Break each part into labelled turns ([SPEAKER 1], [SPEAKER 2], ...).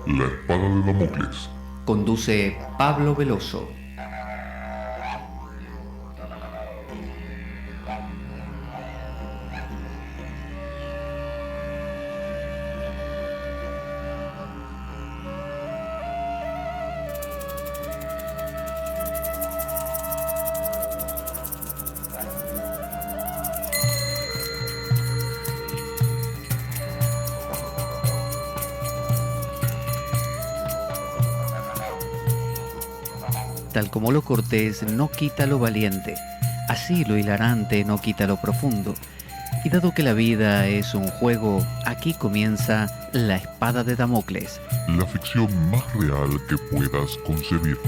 [SPEAKER 1] La espada de Damocles.
[SPEAKER 2] Conduce Pablo Veloso. Tal como lo cortés no quita lo valiente, así lo hilarante no quita lo profundo. Y dado que la vida es un juego, aquí comienza La Espada de Damocles.
[SPEAKER 1] La ficción más real que puedas concebir.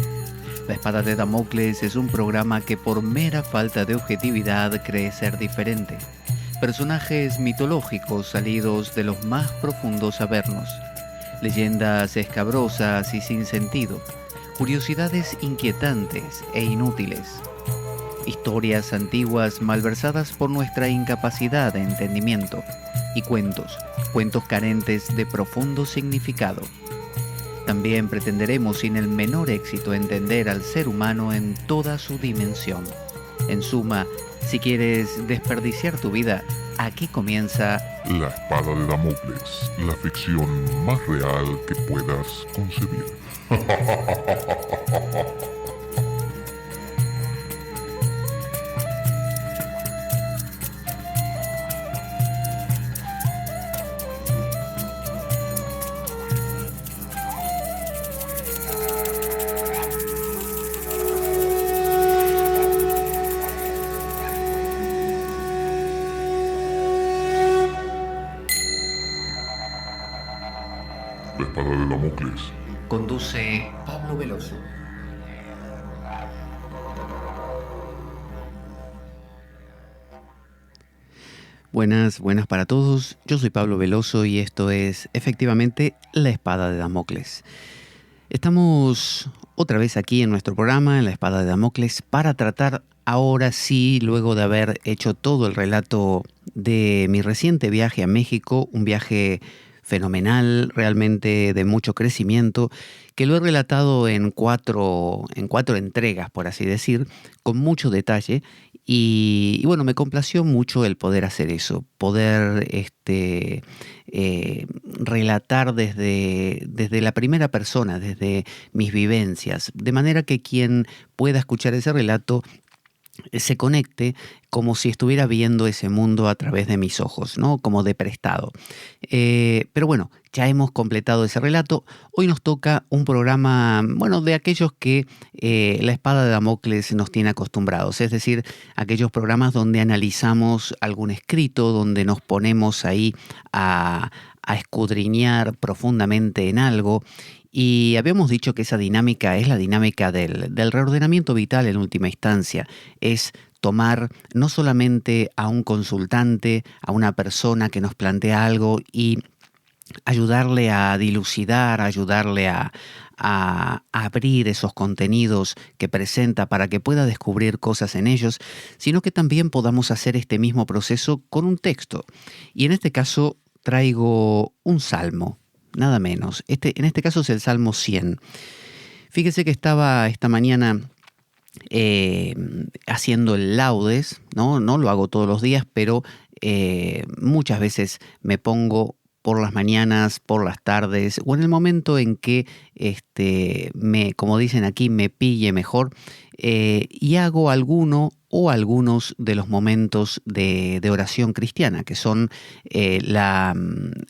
[SPEAKER 2] La Espada de Damocles es un programa que por mera falta de objetividad cree ser diferente. Personajes mitológicos salidos de los más profundos avernos. Leyendas escabrosas y sin sentido. Curiosidades inquietantes e inútiles. Historias antiguas malversadas por nuestra incapacidad de entendimiento. Y cuentos carentes de profundo significado. También pretenderemos sin el menor éxito entender al ser humano en toda su dimensión. En suma, si quieres desperdiciar tu vida, aquí comienza
[SPEAKER 1] La espada de Damocles, la ficción más real que puedas concebir. La espada de Damocles.
[SPEAKER 2] Conduce Pablo Veloso. Buenas para todos. Yo soy Pablo Veloso y esto es efectivamente La Espada de Damocles. Estamos otra vez aquí en nuestro programa, en La Espada de Damocles, para tratar ahora sí, luego de haber hecho todo el relato de mi reciente viaje a México, un viaje fenomenal, realmente de mucho crecimiento, que lo he relatado en cuatro entregas, por así decir, con mucho detalle. Y bueno, me complació mucho el poder hacer eso, poder relatar desde la primera persona, desde mis vivencias, de manera que quien pueda escuchar ese relato se conecte como si estuviera viendo ese mundo a través de mis ojos, ¿no? Como de prestado. Pero bueno, ya hemos completado ese relato. Hoy nos toca un programa, bueno, de aquellos que la espada de Damocles nos tiene acostumbrados. Es decir, aquellos programas donde analizamos algún escrito, donde nos ponemos ahí a escudriñar profundamente en algo. Y habíamos dicho que esa dinámica es la dinámica del reordenamiento vital en última instancia. Es tomar no solamente a un consultante, a una persona que nos plantea algo y ayudarle a dilucidar, ayudarle a abrir esos contenidos que presenta para que pueda descubrir cosas en ellos, sino que también podamos hacer este mismo proceso con un texto. Y en este caso traigo un salmo. Nada menos. En este caso es el Salmo 100. Fíjese que estaba esta mañana haciendo el laudes, ¿no? No lo hago todos los días, pero muchas veces me pongo por las mañanas, por las tardes, o en el momento en que, como dicen aquí, me pille mejor, y hago algunos de los momentos de oración cristiana, que son la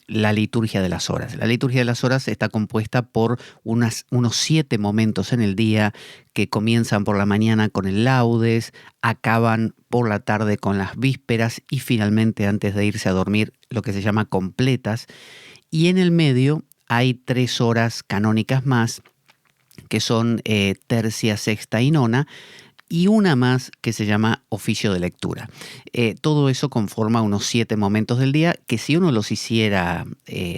[SPEAKER 2] liturgia de las horas. La liturgia de las horas está compuesta por unos 7 momentos en el día que comienzan por la mañana con el laudes, acaban por la tarde con las vísperas y finalmente antes de irse a dormir lo que se llama completas. Y en el medio hay 3 horas canónicas más que son tercia, sexta y nona, y una más que se llama oficio de lectura. Todo eso conforma unos 7 momentos del día que si uno los hiciera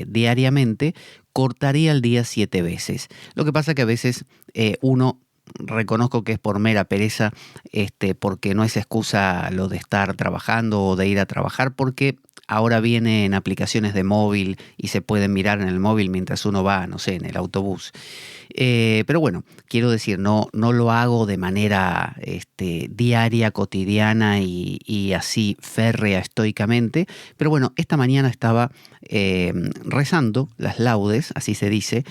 [SPEAKER 2] diariamente, cortaría el día 7 veces. Lo que pasa que a veces uno reconozco que es por mera pereza, porque no es excusa lo de estar trabajando o de ir a trabajar, porque ahora vienen aplicaciones de móvil y se pueden mirar en el móvil mientras uno va, no sé, en el autobús. Pero bueno, quiero decir, no lo hago de manera diaria, cotidiana y así férrea, estoicamente. Pero bueno, esta mañana estaba rezando las laudes, así se dice,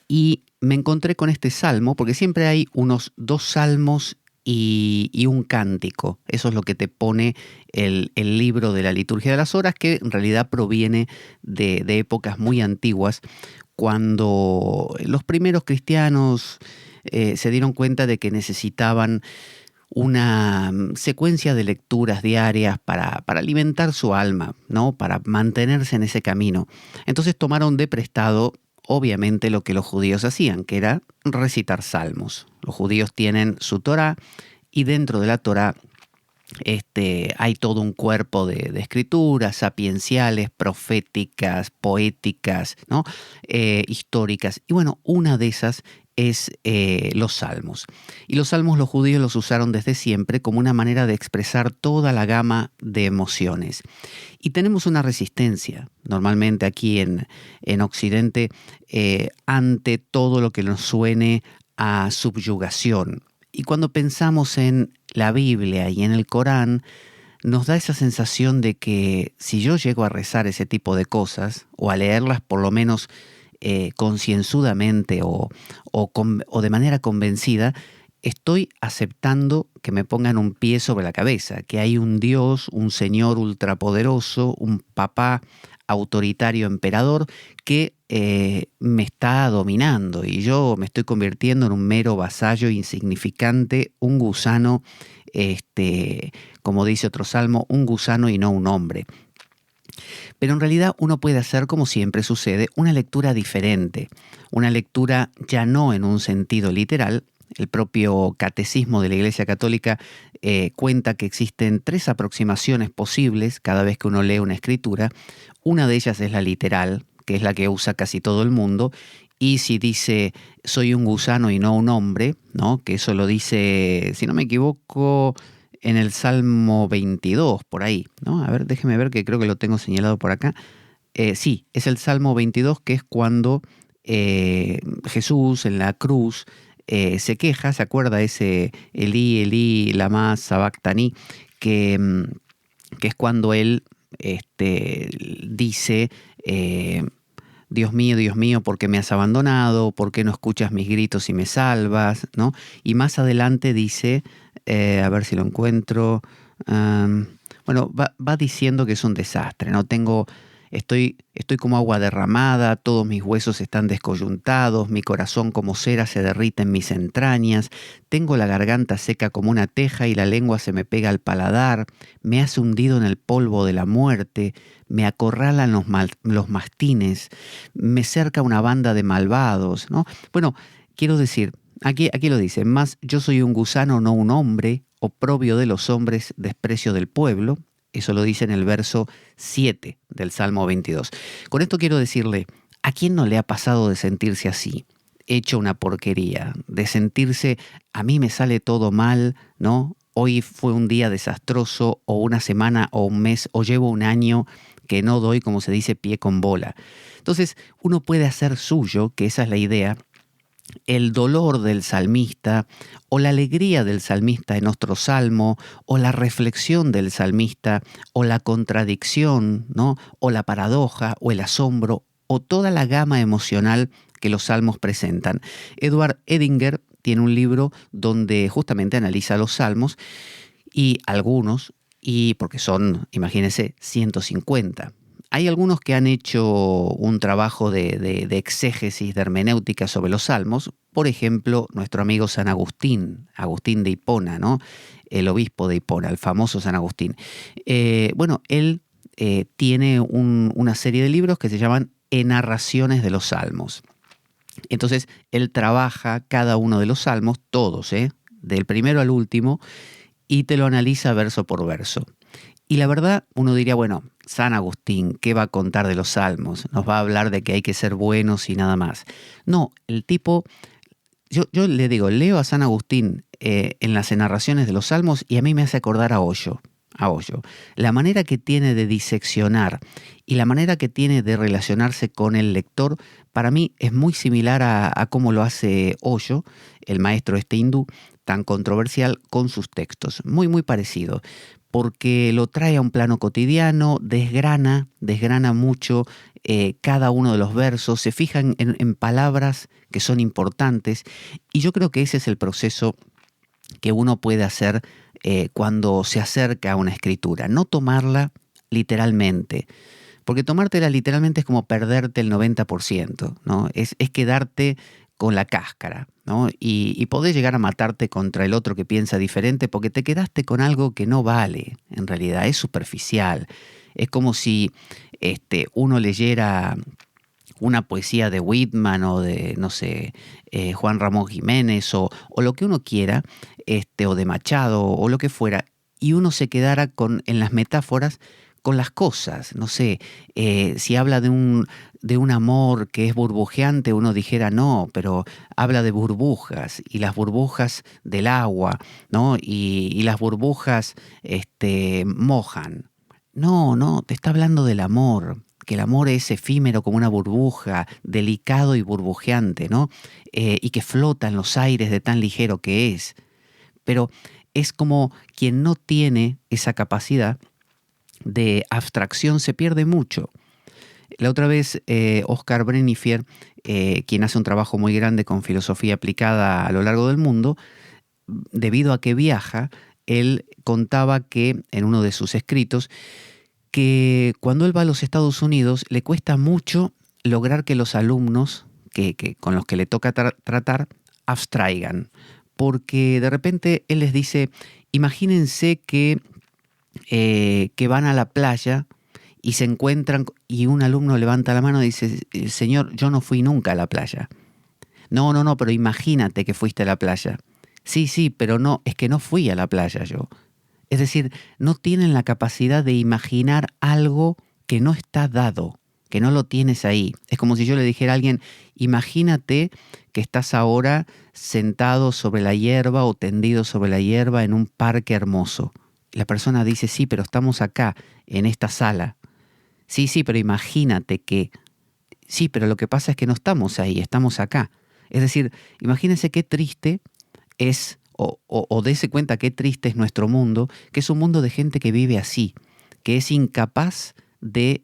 [SPEAKER 2] y me encontré con este salmo, porque siempre hay unos 2 salmos y un cántico. Eso es lo que te pone el libro de la liturgia de las horas, que en realidad proviene de épocas muy antiguas, cuando los primeros cristianos se dieron cuenta de que necesitaban una secuencia de lecturas diarias para alimentar su alma, ¿no? Para mantenerse en ese camino. Entonces tomaron de prestado, obviamente, lo que los judíos hacían, que era recitar salmos. Los judíos tienen su Torá, y dentro de la Torá hay todo un cuerpo de escrituras sapienciales, proféticas, poéticas, ¿no? Históricas. Y bueno, una de esas es los salmos. Y los salmos los judíos los usaron desde siempre como una manera de expresar toda la gama de emociones. Y tenemos una resistencia, normalmente aquí en Occidente, ante todo lo que nos suene a subyugación. Y cuando pensamos en la Biblia y en el Corán, nos da esa sensación de que si yo llego a rezar ese tipo de cosas, o a leerlas por lo menos concienzudamente o de manera convencida, estoy aceptando que me pongan un pie sobre la cabeza, que hay un Dios, un Señor ultrapoderoso, un papá autoritario emperador que me está dominando, y yo me estoy convirtiendo en un mero vasallo insignificante, un gusano, como dice otro salmo, un gusano y no un hombre. Pero en realidad uno puede hacer, como siempre sucede, una lectura diferente, una lectura ya no en un sentido literal. El propio Catecismo de la Iglesia Católica cuenta que existen 3 aproximaciones posibles cada vez que uno lee una escritura. Una de ellas es la literal, que es la que usa casi todo el mundo. Y si dice soy un gusano y no un hombre, ¿no? Que eso lo dice, si no me equivoco, en el Salmo 22, por ahí, ¿no? A ver, déjeme ver, que creo que lo tengo señalado por acá. Sí, es el Salmo 22, que es cuando Jesús en la cruz se queja, ¿se acuerda ese Elí, Elí, lama sabactani? Que es cuando él dice, Dios mío, ¿por qué me has abandonado? ¿Por qué no escuchas mis gritos y me salvas? ¿No? Y más adelante dice, a ver si lo encuentro, bueno, va diciendo que es un desastre, ¿no? Estoy como agua derramada, todos mis huesos están descoyuntados, mi corazón como cera se derrite en mis entrañas, tengo la garganta seca como una teja y la lengua se me pega al paladar, me has hundido en el polvo de la muerte, me acorralan los mastines, me cerca una banda de malvados, ¿no? Bueno, quiero decir, aquí lo dice, más yo soy un gusano, no un hombre, oprobio de los hombres, desprecio del pueblo. Eso lo dice en el verso 7 del Salmo 22. Con esto quiero decirle, ¿a quién no le ha pasado de sentirse así, hecho una porquería? De sentirse, a mí me sale todo mal, ¿no? Hoy fue un día desastroso, o una semana, o un mes, o llevo un año que no doy, como se dice, pie con bola. Entonces, uno puede hacer suyo, que esa es la idea, el dolor del salmista o la alegría del salmista en otro salmo, o la reflexión del salmista, o la contradicción, ¿no? O la paradoja, o el asombro, o toda la gama emocional que los salmos presentan. Edward Edinger tiene un libro donde justamente analiza los salmos, y algunos, y porque son, imagínense, 150. Hay algunos que han hecho un trabajo de exégesis, de hermenéutica sobre los salmos. Por ejemplo, nuestro amigo San Agustín, Agustín de Hipona, ¿no? El obispo de Hipona, el famoso San Agustín. Bueno, él tiene una serie de libros que se llaman Enarraciones de los Salmos. Entonces, él trabaja cada uno de los salmos, todos, del primero al último, y te lo analiza verso por verso. Y la verdad, uno diría, bueno, San Agustín, ¿qué va a contar de los salmos? Nos va a hablar de que hay que ser buenos y nada más. No, el tipo yo le digo, leo a San Agustín en las narraciones de los Salmos y a mí me hace acordar a Hoyo. A Hoyo. La manera que tiene de diseccionar y la manera que tiene de relacionarse con el lector, para mí es muy similar a cómo lo hace Hoyo, el maestro este hindú, tan controversial con sus textos. Muy, muy parecido, porque lo trae a un plano cotidiano, desgrana mucho cada uno de los versos, se fijan en palabras que son importantes, y yo creo que ese es el proceso que uno puede hacer cuando se acerca a una escritura. No tomarla literalmente, porque tomártela literalmente es como perderte el 90%, ¿no? Es quedarte con la cáscara, ¿no? Y podés llegar a matarte contra el otro que piensa diferente porque te quedaste con algo que no vale, en realidad, es superficial. Es como si uno leyera una poesía de Whitman o de, no sé, Juan Ramón Jiménez o lo que uno quiera, o de Machado o lo que fuera, y uno se quedara en las metáforas con las cosas. No sé, si habla de un amor que es burbujeante, uno dijera no, pero habla de burbujas y las burbujas del agua, ¿no? Y las burbujas mojan. No, no, te está hablando del amor, que el amor es efímero como una burbuja, delicado y burbujeante, ¿no? Y que flota en los aires de tan ligero que es. Pero es como quien no tiene esa capacidad de abstracción se pierde mucho. La otra vez, Oscar Brennifer, quien hace un trabajo muy grande con filosofía aplicada a lo largo del mundo, debido a que viaja, él contaba que en uno de sus escritos, que cuando él va a los Estados Unidos le cuesta mucho lograr que los alumnos con los que le toca tratar abstraigan. Porque de repente él les dice, imagínense que van a la playa y se encuentran y un alumno levanta la mano y dice, señor, yo no fui nunca a la playa. No, no, no, pero imagínate que fuiste a la playa. Sí, sí, pero no, es que no fui a la playa yo. Es decir, no tienen la capacidad de imaginar algo que no está dado, que no lo tienes ahí. Es como si yo le dijera a alguien, imagínate que estás ahora sentado sobre la hierba o tendido sobre la hierba en un parque hermoso. La persona dice, sí, pero estamos acá, en esta sala. Sí, sí, pero imagínate que... Sí, pero lo que pasa es que no estamos ahí, estamos acá. Es decir, imagínense qué triste es, o dése cuenta qué triste es nuestro mundo, que es un mundo de gente que vive así, que es incapaz de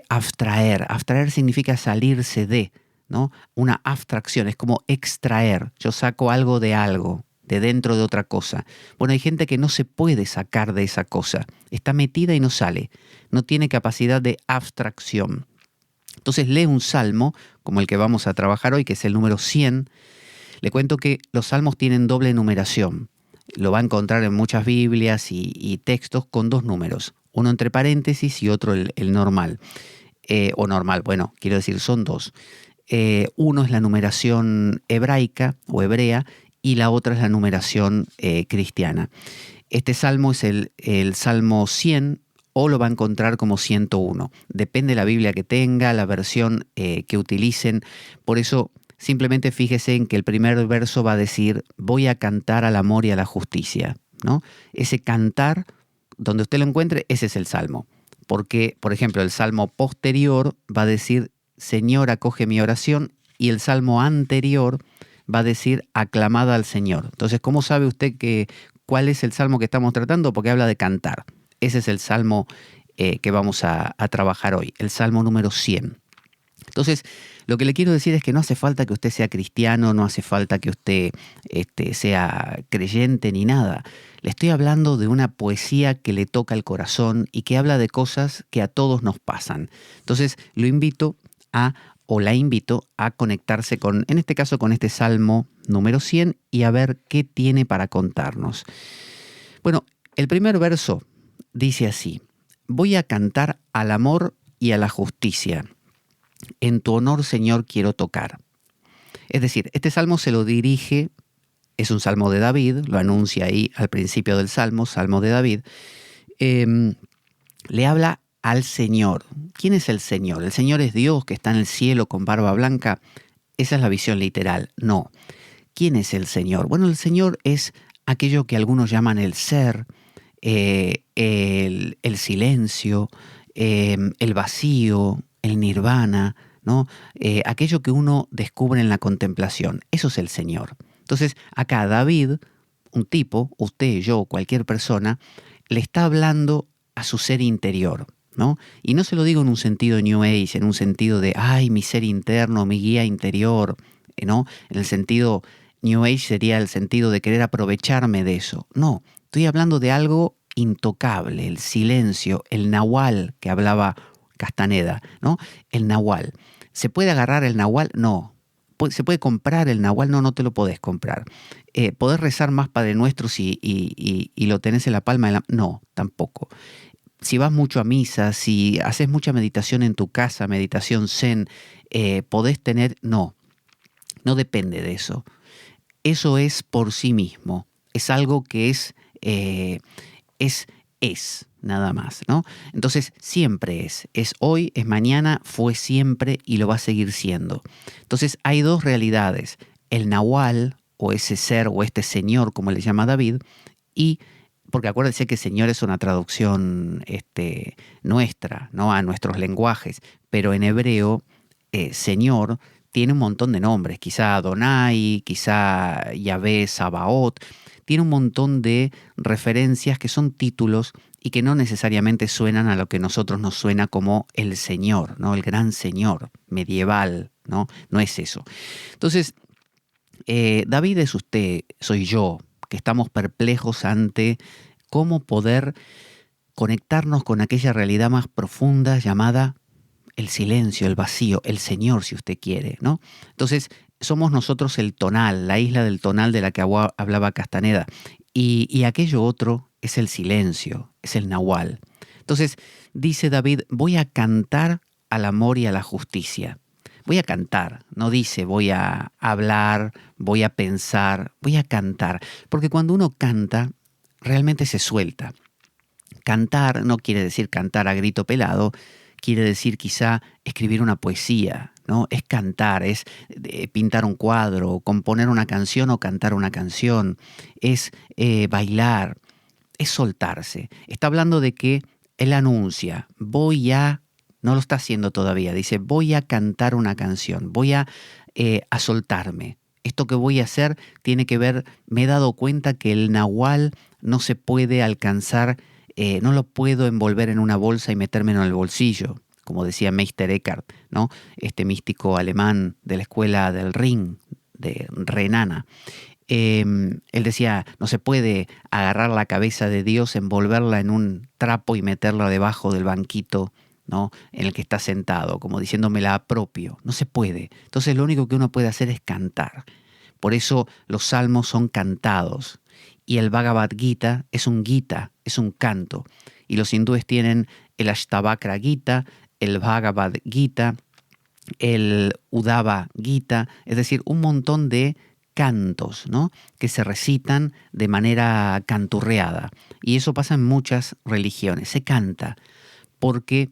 [SPEAKER 2] abstraer. Abstraer significa salirse de, ¿no? Una abstracción, es como extraer. Yo saco algo de dentro de otra cosa. Bueno, hay gente que no se puede sacar de esa cosa. Está metida y no sale. No tiene capacidad de abstracción. Entonces lee un salmo, como el que vamos a trabajar hoy, que es el número 100. Le cuento que los salmos tienen doble numeración. Lo va a encontrar en muchas Biblias y textos con dos números. Uno entre paréntesis y otro el normal. O normal, bueno, quiero decir, son dos. Uno es la numeración hebraica o hebrea y la otra es la numeración cristiana. Este salmo es el Salmo 100 o lo va a encontrar como 101. Depende de la Biblia que tenga, la versión que utilicen. Por eso simplemente fíjese en que el primer verso va a decir, voy a cantar al amor y a la justicia, ¿no? Ese cantar, donde usted lo encuentre, ese es el salmo. Porque, por ejemplo, el salmo posterior va a decir, Señor, acoge mi oración, y el salmo anterior va a decir, aclamada al Señor. Entonces, ¿cómo sabe usted cuál es el salmo que estamos tratando? Porque habla de cantar. Ese es el salmo que vamos a trabajar hoy, el salmo número 100. Entonces, lo que le quiero decir es que no hace falta que usted sea cristiano, no hace falta que usted sea creyente ni nada. Le estoy hablando de una poesía que le toca el corazón y que habla de cosas que a todos nos pasan. Entonces, la invito a conectarse en este caso, con este Salmo número 100 y a ver qué tiene para contarnos. Bueno, el primer verso dice así, voy a cantar al amor y a la justicia. En tu honor, Señor, quiero tocar. Es decir, este salmo se lo dirige, es un salmo de David, lo anuncia ahí al principio del salmo, salmo de David. Le habla al Señor. ¿Quién es el Señor? ¿El Señor es Dios que está en el cielo con barba blanca? Esa es la visión literal. No. ¿quién es el Señor? Bueno, el Señor es aquello que algunos llaman el ser, el silencio, el vacío, el nirvana, ¿no? Aquello que uno descubre en la contemplación. Eso es el Señor. Entonces, acá David, un tipo, usted, yo, cualquier persona, le está hablando a su ser interior, ¿no? Y no se lo digo en un sentido New Age, en un sentido de, ay, mi ser interno, mi guía interior, ¿no? En el sentido New Age sería el sentido de querer aprovecharme de eso. No, estoy hablando de algo intocable, el silencio, el nahual que hablaba Castaneda, ¿no? El nahual. ¿Se puede agarrar el nahual? No. ¿Se puede comprar el nahual? No, no te lo podés comprar. ¿Podés rezar más Padre Nuestros y lo tenés en la palma de la... No, tampoco. Si vas mucho a misa, si haces mucha meditación en tu casa, meditación zen, podés tener... No, no depende de eso. Eso es por sí mismo. Es algo que es nada más, ¿no? Entonces siempre es hoy, es mañana, fue siempre y lo va a seguir siendo. Entonces hay dos realidades, el nahual o ese ser o este señor, como le llama David, y porque acuérdense que señor es una traducción nuestra, ¿no? A nuestros lenguajes, pero en hebreo señor tiene un montón de nombres, quizá Adonai, quizá Yahvé, Sabaoth, tiene un montón de referencias que son títulos y que no necesariamente suenan a lo que a nosotros nos suena como el Señor, ¿no? El gran Señor medieval, ¿no? No es eso. Entonces, David es usted, soy yo, que estamos perplejos ante cómo poder conectarnos con aquella realidad más profunda llamada el silencio, el vacío, el Señor, si usted quiere, ¿no? Entonces, somos nosotros el tonal, la isla del tonal de la que hablaba Castaneda. Y aquello otro es el silencio, es el nahual. Entonces, dice David, voy a cantar al amor y a la justicia. Voy a cantar, no dice voy a hablar, voy a pensar, voy a cantar. Porque cuando uno canta, realmente se suelta. Cantar no quiere decir cantar a grito pelado, quiere decir quizá escribir una poesía, ¿no? Es cantar, es pintar un cuadro, componer una canción o cantar una canción, es bailar, es soltarse. Está hablando de que él anuncia, no lo está haciendo todavía, dice, voy a cantar una canción, voy a soltarme. Esto que voy a hacer tiene que ver, me he dado cuenta que el nahual no se puede alcanzar, no lo puedo envolver en una bolsa y metérmelo en el bolsillo, como decía Meister Eckhart, ¿no? Este místico alemán de la escuela del Ring, de Renana. Él decía, no se puede agarrar la cabeza de Dios, envolverla en un trapo y meterla debajo del banquito, ¿no? En el que está sentado, como diciendo me la apropio. No se puede. Entonces lo único que uno puede hacer es cantar. Por eso los salmos son cantados. Y el Bhagavad Gita es un canto. Y los hindúes tienen el Ashtavakra Gita, el Bhagavad Gita, el Uddhava Gita, es decir, un montón de cantos, ¿no? Que se recitan de manera canturreada. Y eso pasa en muchas religiones, se canta, porque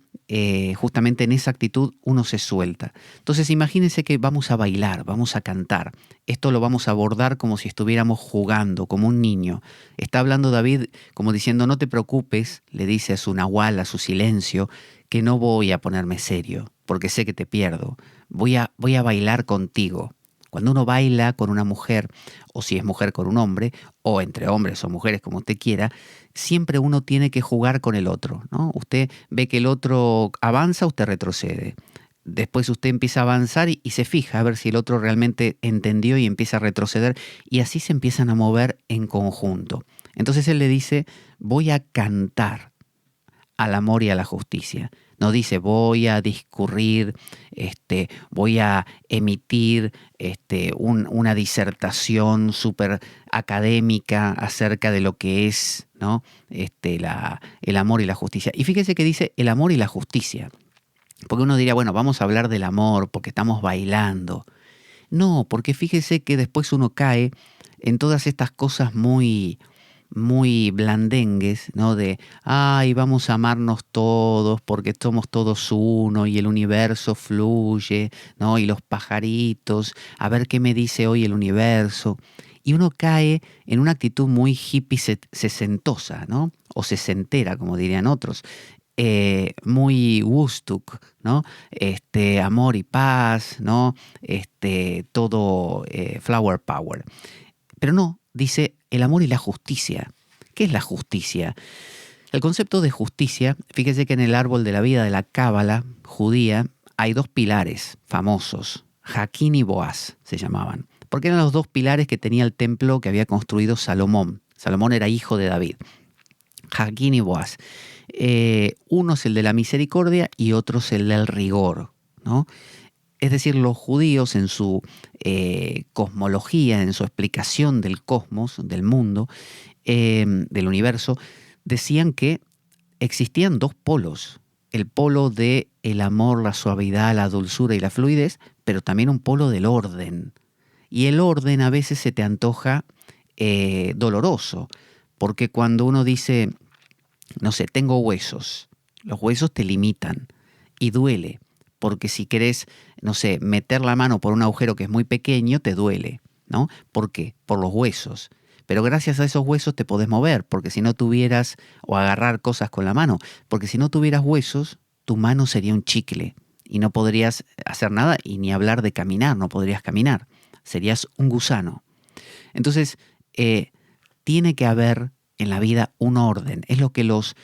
[SPEAKER 2] justamente en esa actitud uno se suelta. Entonces imagínense que vamos a bailar, vamos a cantar. Esto lo vamos a abordar como si estuviéramos jugando, como un niño. Está hablando David como diciendo, no te preocupes, le dice a su nahual, a su silencio, que no voy a ponerme serio, porque sé que te pierdo. Voy a bailar contigo. Cuando uno baila con una mujer, o si es mujer con un hombre, o entre hombres o mujeres, como usted quiera, siempre uno tiene que jugar con el otro, ¿no? Usted ve que el otro avanza, usted retrocede. Después usted empieza a avanzar y se fija a ver si el otro realmente entendió y empieza a retroceder. Y así se empiezan a mover en conjunto. Entonces él le dice, voy a cantar al amor y a la justicia. No dice voy a discurrir, voy a emitir una disertación súper académica acerca de lo que es, ¿no? El amor y la justicia. Y fíjese que dice el amor y la justicia. Porque uno diría, bueno, vamos a hablar del amor porque estamos bailando. No, porque fíjese que después uno cae en todas estas cosas muy muy blandengues, ¿no? De, ay, vamos a amarnos todos porque somos todos uno y el universo fluye, ¿no? Y los pajaritos, a ver qué me dice hoy el universo. Y uno cae en una actitud muy hippie sesentosa, ¿no? O sesentera, como dirían otros. Muy Woodstock, ¿no? Amor y paz, ¿no? Todo flower power. Pero no, dice el amor y la justicia. ¿Qué es la justicia? El concepto de justicia, fíjese que en el árbol de la vida de la Cábala judía hay dos pilares famosos, Jaquín y Boaz se llamaban, porque eran los dos pilares que tenía el templo que había construido Salomón. Salomón era hijo de David. Jaquín y Boaz. Uno es el de la misericordia y otro es el del rigor, ¿no? Es decir, los judíos en su cosmología, en su explicación del cosmos, del mundo, del universo, decían que existían dos polos. El polo de el amor, la suavidad, la dulzura y la fluidez, pero también un polo del orden. Y el orden a veces se te antoja doloroso, porque cuando uno dice, no sé, tengo huesos, los huesos te limitan y duele. Porque si querés, no sé, meter la mano por un agujero que es muy pequeño, te duele, ¿no? ¿Por qué? Por los huesos. Pero gracias a esos huesos te podés mover, porque si no tuvieras, o agarrar cosas con la mano, porque si no tuvieras huesos, tu mano sería un chicle y no podrías hacer nada y ni hablar de caminar, no podrías caminar. Serías un gusano. Entonces, tiene que haber en la vida un orden. Es lo que los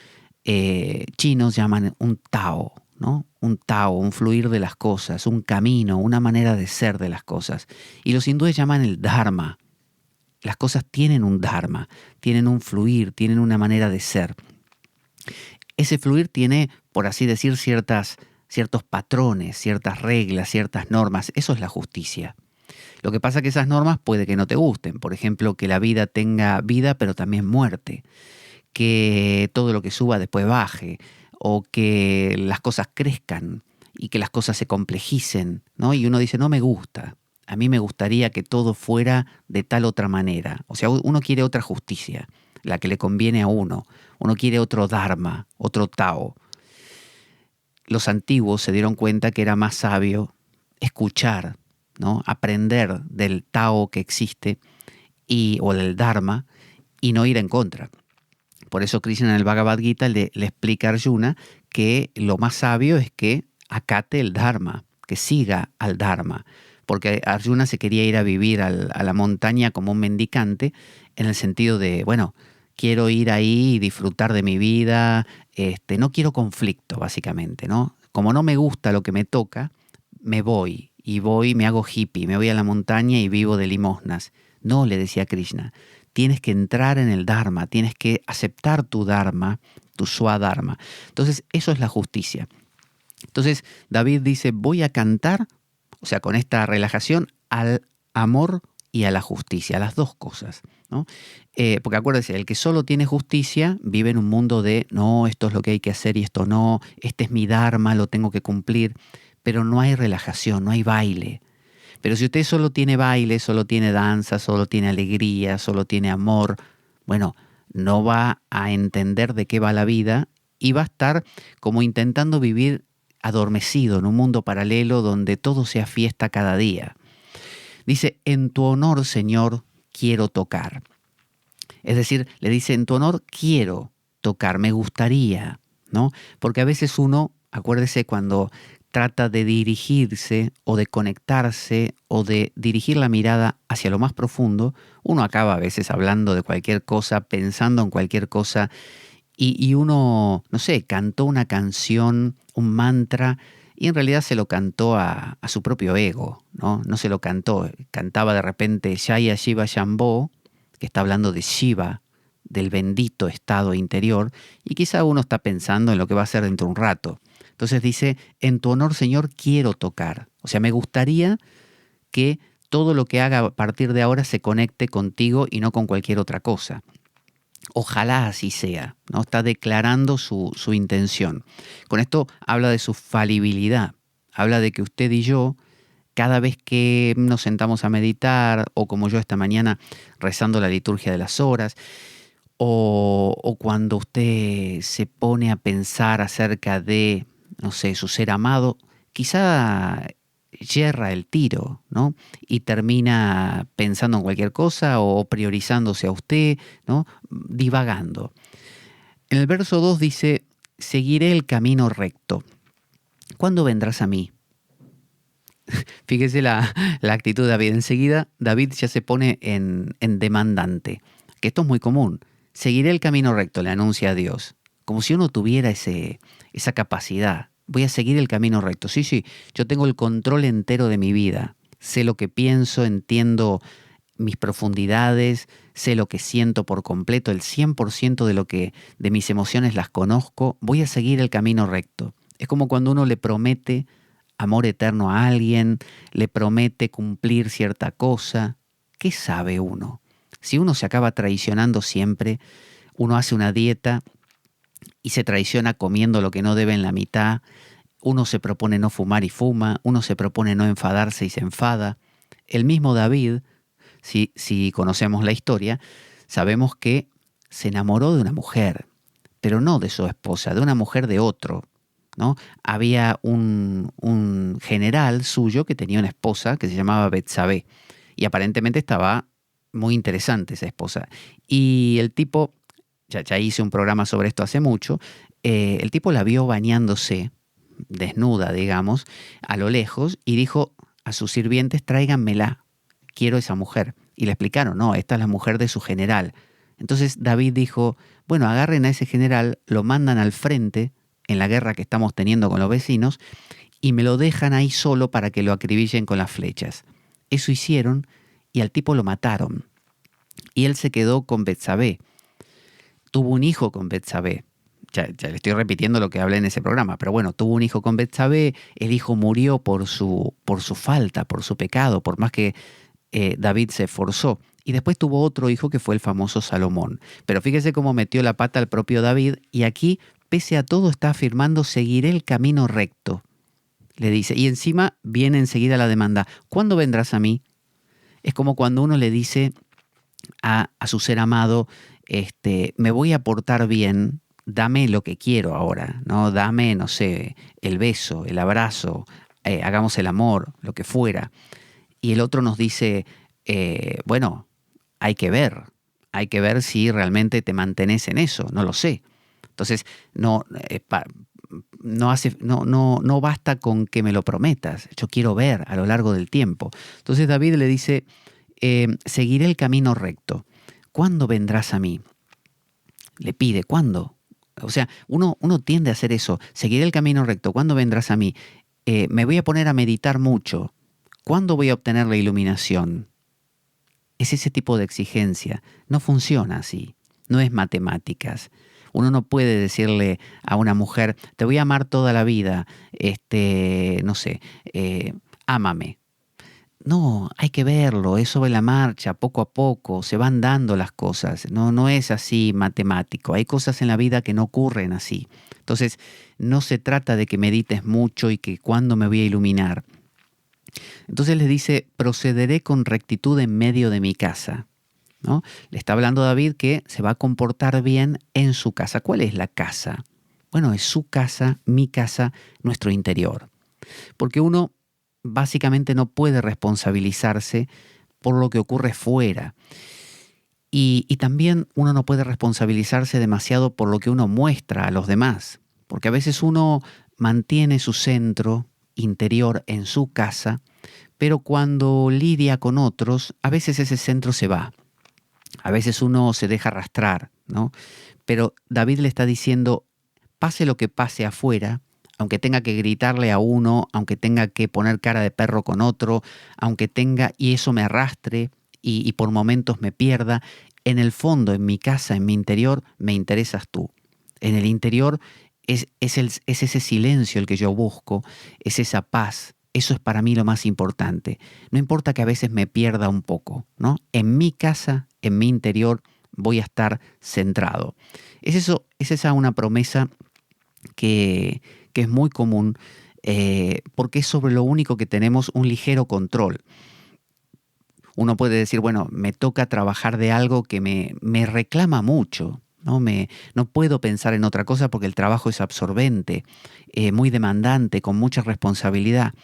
[SPEAKER 2] chinos llaman un Tao, ¿no? Un Tao, un fluir de las cosas, un camino, una manera de ser de las cosas. Y los hindúes llaman el Dharma. Las cosas tienen un Dharma, tienen un fluir, tienen una manera de ser. Ese fluir tiene, por así decir, ciertos patrones, ciertas reglas, ciertas normas. Eso es la justicia. Lo que pasa es que esas normas puede que no te gusten. Por ejemplo, que la vida tenga vida, pero también muerte. Que todo lo que suba después baje, o que las cosas crezcan y que las cosas se complejicen, ¿no? Y uno dice, no me gusta, a mí me gustaría que todo fuera de tal otra manera. O sea, uno quiere otra justicia, la que le conviene a uno. Uno quiere otro Dharma, otro Tao. Los antiguos se dieron cuenta que era más sabio escuchar, ¿no? Aprender del Tao que existe o del Dharma y no ir en contra. Por eso Krishna en el Bhagavad Gita le explica a Arjuna que lo más sabio es que acate el Dharma, que siga al Dharma. Porque Arjuna se quería ir a vivir a la montaña como un mendicante, en el sentido de, bueno, quiero ir ahí y disfrutar de mi vida, no quiero conflicto, básicamente, ¿no? Como no me gusta lo que me toca, me voy, me hago hippie, me voy a la montaña y vivo de limosnas. No, le decía Krishna, tienes que entrar en el Dharma, tienes que aceptar tu Dharma, tu Swadharma. Entonces, eso es la justicia. Entonces, David dice, voy a cantar, o sea, con esta relajación, al amor y a la justicia, a las dos cosas, ¿no? Porque acuérdese, el que solo tiene justicia vive en un mundo de, no, esto es lo que hay que hacer y esto no, este es mi Dharma, lo tengo que cumplir, pero no hay relajación, no hay baile. Pero si usted solo tiene baile, solo tiene danza, solo tiene alegría, solo tiene amor, bueno, no va a entender de qué va la vida y va a estar como intentando vivir adormecido en un mundo paralelo donde todo sea fiesta cada día. Dice, en tu honor, Señor, quiero tocar. Es decir, le dice, en tu honor quiero tocar, me gustaría, ¿no? Porque a veces uno, acuérdese, cuando trata de dirigirse o de conectarse o de dirigir la mirada hacia lo más profundo, uno acaba a veces hablando de cualquier cosa, pensando en cualquier cosa, y uno, no sé, cantó una canción, un mantra, y en realidad se lo cantó a su propio ego, ¿no? No se lo cantó, cantaba de repente Jaya Shiva Shambho, que está hablando de Shiva, del bendito estado interior, y quizá uno está pensando en lo que va a hacer dentro de un rato. Entonces dice, en tu honor, Señor, quiero tocar. O sea, me gustaría que todo lo que haga a partir de ahora se conecte contigo y no con cualquier otra cosa. Ojalá así sea, ¿no? Está declarando su intención. Con esto habla de su falibilidad. Habla de que usted y yo, cada vez que nos sentamos a meditar, o como yo esta mañana rezando la liturgia de las horas, o cuando usted se pone a pensar acerca de, no sé, su ser amado, quizá yerra el tiro, ¿no? Y termina pensando en cualquier cosa o priorizándose a usted, ¿no? Divagando. En el verso 2 dice, seguiré el camino recto. ¿Cuándo vendrás a mí? Fíjese la actitud de David. Enseguida David ya se pone en demandante, que esto es muy común. Seguiré el camino recto, le anuncia a Dios, como si uno tuviera esa capacidad. Voy a seguir el camino recto. Sí, sí, yo tengo el control entero de mi vida. Sé lo que pienso, entiendo mis profundidades, sé lo que siento por completo, el 100% de mis emociones las conozco. Voy a seguir el camino recto. Es como cuando uno le promete amor eterno a alguien, le promete cumplir cierta cosa. ¿Qué sabe uno? Si uno se acaba traicionando siempre, uno hace una dieta y se traiciona comiendo lo que no debe en la mitad, uno se propone no fumar y fuma, uno se propone no enfadarse y se enfada. El mismo David, si conocemos la historia, sabemos que se enamoró de una mujer, pero no de su esposa, de una mujer de otro, ¿no? Había un general suyo que tenía una esposa que se llamaba Betsabé y aparentemente estaba muy interesante esa esposa. Y el tipo, ya hice un programa sobre esto hace mucho, el tipo la vio bañándose, desnuda, digamos, a lo lejos y dijo a sus sirvientes, tráiganmela, quiero esa mujer. Y le explicaron, no, esta es la mujer de su general. Entonces David dijo, bueno, agarren a ese general, lo mandan al frente en la guerra que estamos teniendo con los vecinos y me lo dejan ahí solo para que lo acribillen con las flechas. Eso hicieron y al tipo lo mataron. Y él se quedó con Betsabé. Tuvo un hijo con Betsabé. Ya le estoy repitiendo lo que hablé en ese programa, pero bueno, tuvo un hijo con Betsabé, el hijo murió por su falta, por su pecado, por más que David se esforzó. Y después tuvo otro hijo que fue el famoso Salomón. Pero fíjese cómo metió la pata el propio David y aquí, pese a todo, está afirmando, seguiré el camino recto. Le dice, y encima viene enseguida la demanda, ¿cuándo vendrás a mí? Es como cuando uno le dice a su ser amado, me voy a portar bien, dame lo que quiero ahora, ¿no? Dame, no sé, el beso, el abrazo, hagamos el amor, lo que fuera. Y el otro nos dice, bueno, hay que ver si realmente te mantenés en eso, no lo sé. Entonces, no basta con que me lo prometas, yo quiero ver a lo largo del tiempo. Entonces David le dice, seguiré el camino recto. ¿Cuándo vendrás a mí? Le pide, ¿cuándo? O sea, uno tiende a hacer eso, seguiré el camino recto. ¿Cuándo vendrás a mí? Me voy a poner a meditar mucho. ¿Cuándo voy a obtener la iluminación? Es ese tipo de exigencia. No funciona así. No es matemáticas. Uno no puede decirle a una mujer, te voy a amar toda la vida, no sé, ámame. No, hay que verlo, es sobre la marcha, poco a poco, se van dando las cosas. No es así matemático. Hay cosas en la vida que no ocurren así. Entonces, no se trata de que medites mucho y que cuándo me voy a iluminar. Entonces les dice, procederé con rectitud en medio de mi casa, ¿no? Le está hablando David que se va a comportar bien en su casa. ¿Cuál es la casa? Bueno, es su casa, mi casa, nuestro interior. Porque uno básicamente no puede responsabilizarse por lo que ocurre fuera. Y también uno no puede responsabilizarse demasiado por lo que uno muestra a los demás. Porque a veces uno mantiene su centro interior en su casa, pero cuando lidia con otros, a veces ese centro se va. A veces uno se deja arrastrar, ¿no? Pero David le está diciendo, pase lo que pase afuera, aunque tenga que gritarle a uno, aunque tenga que poner cara de perro con otro, aunque tenga y eso me arrastre y por momentos me pierda, en el fondo, en mi casa, en mi interior, me interesas tú. En el interior es ese silencio el que yo busco, es esa paz. Eso es para mí lo más importante. No importa que a veces me pierda un poco, ¿no? En mi casa, en mi interior, voy a estar centrado. Es esa una promesa que es muy común porque es sobre lo único que tenemos un ligero control. Uno puede decir, bueno, me toca trabajar de algo que me reclama mucho, ¿no? No puedo pensar en otra cosa porque el trabajo es absorbente, muy demandante, con mucha responsabilidad.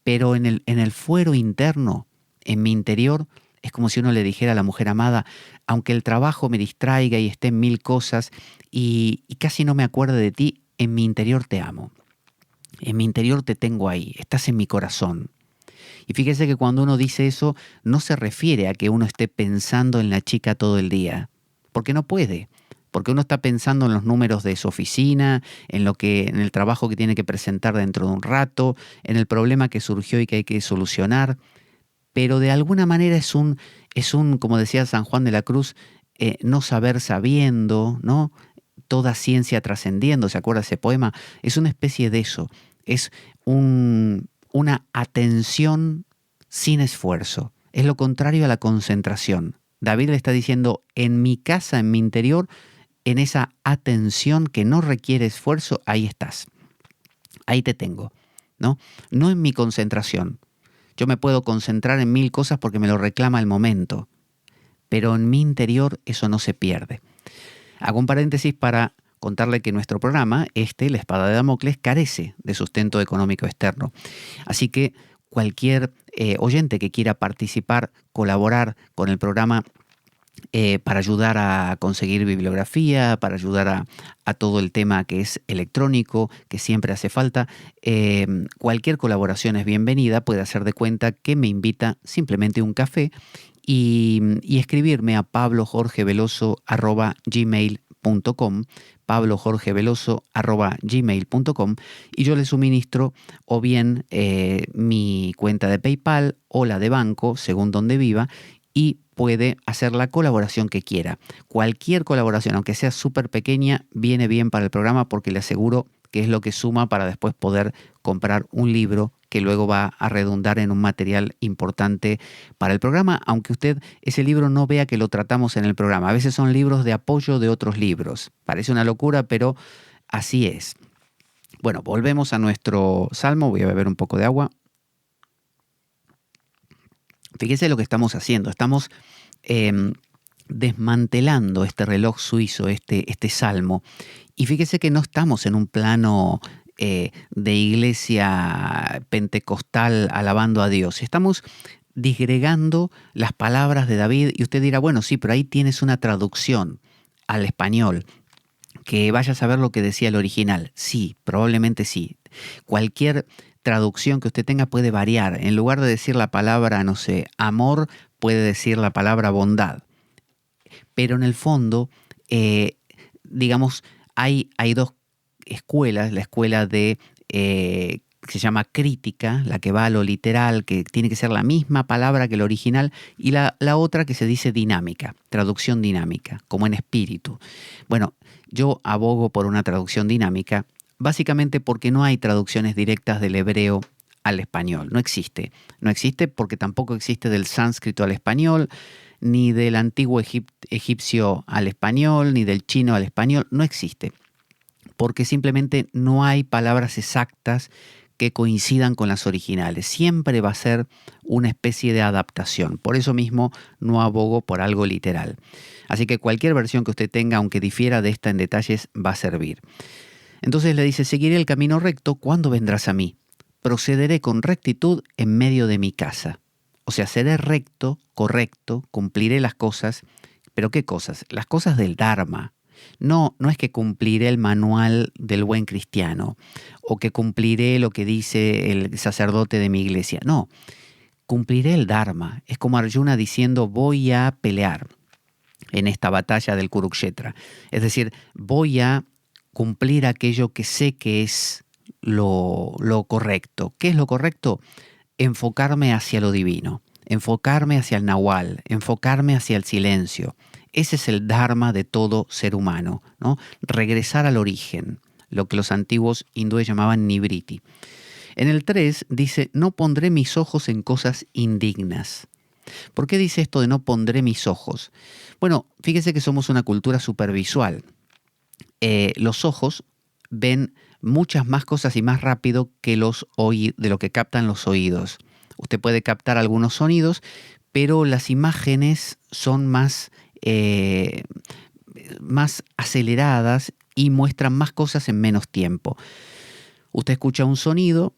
[SPEAKER 2] Pero en el fuero interno, en mi interior, es como si uno le dijera a la mujer amada, aunque el trabajo me distraiga y esté en mil cosas y casi no me acuerde de ti, en mi interior te amo. En mi interior te tengo ahí, estás en mi corazón. Y fíjese que cuando uno dice eso, no se refiere a que uno esté pensando en la chica todo el día, porque no puede. Porque uno está pensando en los números de su oficina, en el trabajo que tiene que presentar dentro de un rato, en el problema que surgió y que hay que solucionar. Pero de alguna manera como decía San Juan de la Cruz, no saber sabiendo, ¿no? Toda ciencia trascendiendo, ¿se acuerda ese poema? Es una especie de eso, es una atención sin esfuerzo, es lo contrario a la concentración. David le está diciendo, en mi casa, en mi interior, en esa atención que no requiere esfuerzo, ahí estás, ahí te tengo, ¿no? No en mi concentración. Yo me puedo concentrar en mil cosas porque me lo reclama el momento, pero en mi interior eso no se pierde. Hago un paréntesis para contarle que nuestro programa, La Espada de Damocles, carece de sustento económico externo. Así que cualquier oyente que quiera participar, colaborar con el programa para ayudar a conseguir bibliografía, para ayudar a todo el tema que es electrónico, que siempre hace falta, cualquier colaboración es bienvenida. Puede hacer de cuenta que me invita simplemente un café y escribirme a pablojorgeveloso@gmail.com, pablojorgeveloso@gmail.com, y yo le suministro o bien mi cuenta de PayPal o la de banco, según donde viva, y puede hacer la colaboración que quiera. Cualquier colaboración, aunque sea súper pequeña, viene bien para el programa porque le aseguro que es lo que suma para después poder comprar un libro que luego va a redundar en un material importante para el programa, aunque usted ese libro no vea que lo tratamos en el programa. A veces son libros de apoyo de otros libros. Parece una locura, pero así es. Bueno, volvemos a nuestro salmo. Voy a beber un poco de agua. Fíjese lo que estamos haciendo. Estamos desmantelando este reloj suizo, este salmo. Y fíjese que no estamos en un plano de iglesia pentecostal alabando a Dios. Estamos disgregando las palabras de David y usted dirá, bueno, sí, pero ahí tienes una traducción al español. Que vaya a saber lo que decía el original. Sí, probablemente sí. Cualquier traducción que usted tenga puede variar. En lugar de decir la palabra, no sé, amor, puede decir la palabra bondad. Pero en el fondo, digamos, hay dos escuelas. La escuela que se llama crítica, la que va a lo literal, que tiene que ser la misma palabra que el original, y la otra que se dice dinámica, traducción dinámica, como en espíritu. Bueno, yo abogo por una traducción dinámica, básicamente porque no hay traducciones directas del hebreo al español. No existe. No existe porque tampoco existe del sánscrito al español, ni del antiguo egipcio al español, ni del chino al español. No existe. Porque simplemente no hay palabras exactas que coincidan con las originales. Siempre va a ser una especie de adaptación. Por eso mismo no abogo por algo literal. Así que cualquier versión que usted tenga, aunque difiera de esta en detalles, va a servir. Entonces le dice, seguiré el camino recto, ¿cuándo vendrás a mí? Procederé con rectitud en medio de mi casa. O sea, seré recto, correcto, cumpliré las cosas. ¿Pero qué cosas? Las cosas del Dharma. No es que cumpliré el manual del buen cristiano o que cumpliré lo que dice el sacerdote de mi iglesia. No, cumpliré el Dharma. Es como Arjuna diciendo, voy a pelear en esta batalla del Kurukshetra. Es decir, voy a cumplir aquello que sé que es lo correcto. ¿Qué es lo correcto? Enfocarme hacia lo divino, enfocarme hacia el Nahual, enfocarme hacia el silencio. Ese es el dharma de todo ser humano, ¿no? Regresar al origen, lo que los antiguos hindúes llamaban nivriti. En el 3 dice, no pondré mis ojos en cosas indignas. ¿Por qué dice esto de no pondré mis ojos? Bueno, fíjese que somos una cultura supervisual. Los ojos ven muchas más cosas y más rápido que de lo que captan los oídos. Usted puede captar algunos sonidos, pero las imágenes son más aceleradas y muestran más cosas en menos tiempo. Usted escucha un sonido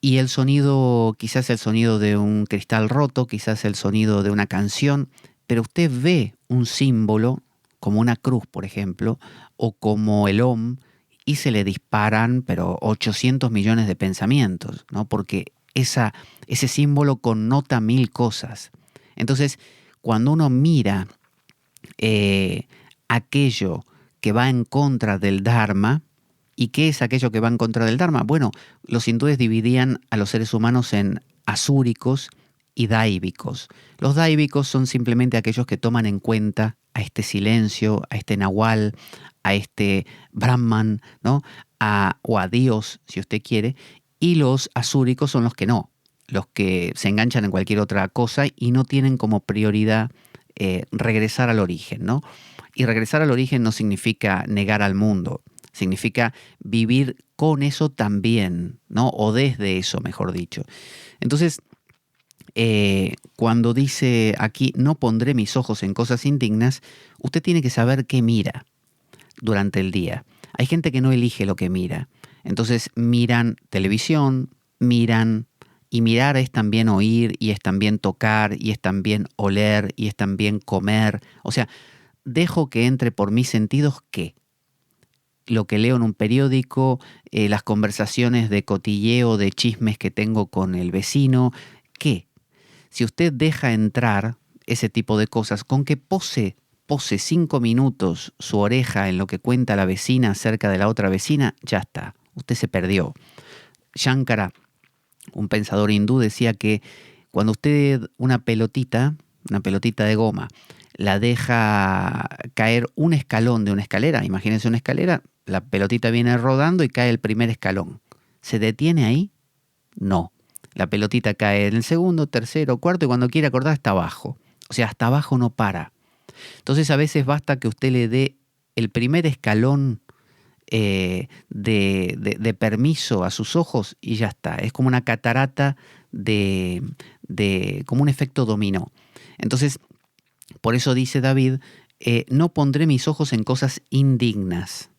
[SPEAKER 2] y el sonido, quizás el sonido de un cristal roto, quizás el sonido de una canción, pero usted ve un símbolo como una cruz, por ejemplo, o como el Om, y se le disparan, pero 800 millones de pensamientos, ¿no? Porque ese símbolo connota 1000 cosas. Entonces, cuando uno mira aquello que va en contra del Dharma, ¿y qué es aquello que va en contra del Dharma? Bueno, los hindúes dividían a los seres humanos en asúricos y dáivicos. Los dáivicos son simplemente aquellos que toman en cuenta a este silencio, a este nahual, a este Brahman, ¿no? O a Dios, si usted quiere, y los asúricos son los que no, los que se enganchan en cualquier otra cosa y no tienen como prioridad regresar al origen, ¿no? Y regresar al origen no significa negar al mundo, significa vivir con eso también, ¿no? O desde eso, mejor dicho. Entonces, cuando dice aquí, no pondré mis ojos en cosas indignas, usted tiene que saber qué mira durante el día. Hay gente que no elige lo que mira. Entonces miran televisión, y mirar es también oír, y es también tocar, y es también oler, y es también comer. O sea, dejo que entre por mis sentidos ¿qué? Lo que leo en un periódico, las conversaciones de cotilleo, de chismes que tengo con el vecino, ¿qué? Si usted deja entrar ese tipo de cosas, con que pose 5 minutos su oreja en lo que cuenta la vecina acerca de la otra vecina, ya está, usted se perdió. Shankara, un pensador hindú, decía que cuando usted una pelotita de goma, la deja caer un escalón de una escalera, imagínense una escalera, la pelotita viene rodando y cae el primer escalón. ¿Se detiene ahí? No. La pelotita cae en el segundo, tercero, cuarto y cuando quiere acordar está abajo. O sea, hasta abajo no para. Entonces a veces basta que usted le dé el primer escalón de permiso a sus ojos y ya está. Es como una catarata como un efecto dominó. Entonces, por eso dice David, no pondré mis ojos en cosas indignas.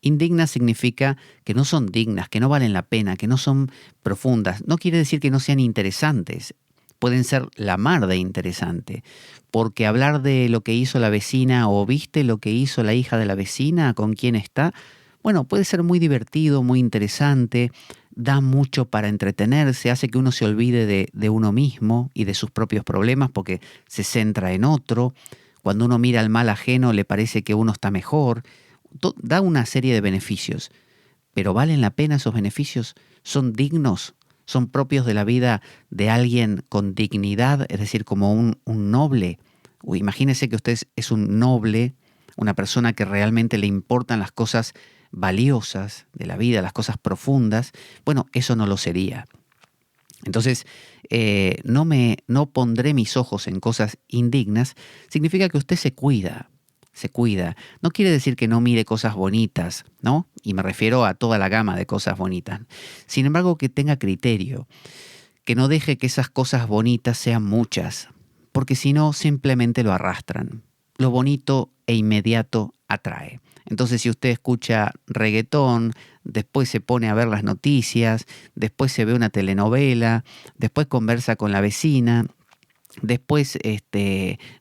[SPEAKER 2] Indignas significa que no son dignas, que no valen la pena, que no son profundas. No quiere decir que no sean interesantes. Pueden ser la mar de interesante. Porque hablar de lo que hizo la vecina o viste lo que hizo la hija de la vecina, con quién está, bueno, puede ser muy divertido, muy interesante, da mucho para entretenerse, hace que uno se olvide de uno mismo y de sus propios problemas porque se centra en otro. Cuando uno mira al mal ajeno le parece que uno está mejor. Da una serie de beneficios, pero ¿valen la pena esos beneficios? ¿Son dignos? ¿Son propios de la vida de alguien con dignidad? Es decir, como un noble. Imagínese que usted es un noble, una persona que realmente le importan las cosas valiosas de la vida, las cosas profundas. Bueno, eso no lo sería. Entonces, no pondré mis ojos en cosas indignas, significa que usted se cuida. No quiere decir que no mire cosas bonitas, ¿no? Y me refiero a toda la gama de cosas bonitas. Sin embargo, que tenga criterio, que no deje que esas cosas bonitas sean muchas, porque si no, simplemente lo arrastran. Lo bonito e inmediato atrae. Entonces, si usted escucha reggaetón, después se pone a ver las noticias, después se ve una telenovela, después conversa con la vecina, después,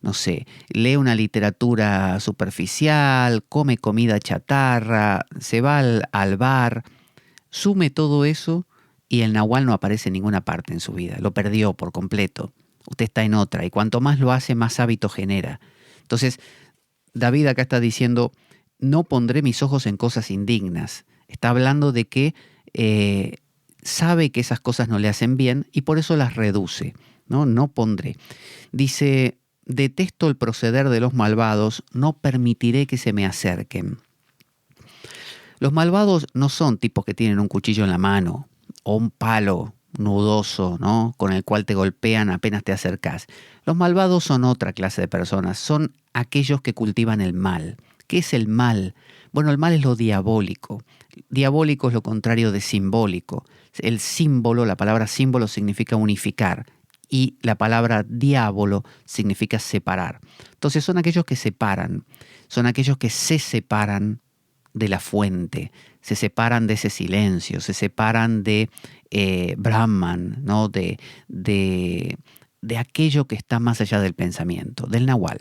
[SPEAKER 2] no sé, lee una literatura superficial, come comida chatarra, se va al bar, sume todo eso y el nahual no aparece en ninguna parte en su vida, lo perdió por completo. Usted está en otra y cuanto más lo hace, más hábito genera. Entonces, David acá está diciendo, no pondré mis ojos en cosas indignas. Está hablando de que sabe que esas cosas no le hacen bien y por eso las reduce. No pondré. Dice, detesto el proceder de los malvados, no permitiré que se me acerquen. Los malvados no son tipos que tienen un cuchillo en la mano o un palo nudoso, ¿no? Con el cual te golpean apenas te acercas. Los malvados son otra clase de personas, son aquellos que cultivan el mal. ¿Qué es el mal? Bueno, el mal es lo diabólico. Diabólico es lo contrario de simbólico. El símbolo, la palabra símbolo significa unificar. y la palabra diablo significa separar. Entonces son aquellos que separan, son aquellos que se separan de la fuente, se separan de ese silencio, se separan de Brahman, ¿no? de aquello que está más allá del pensamiento, del Nahual.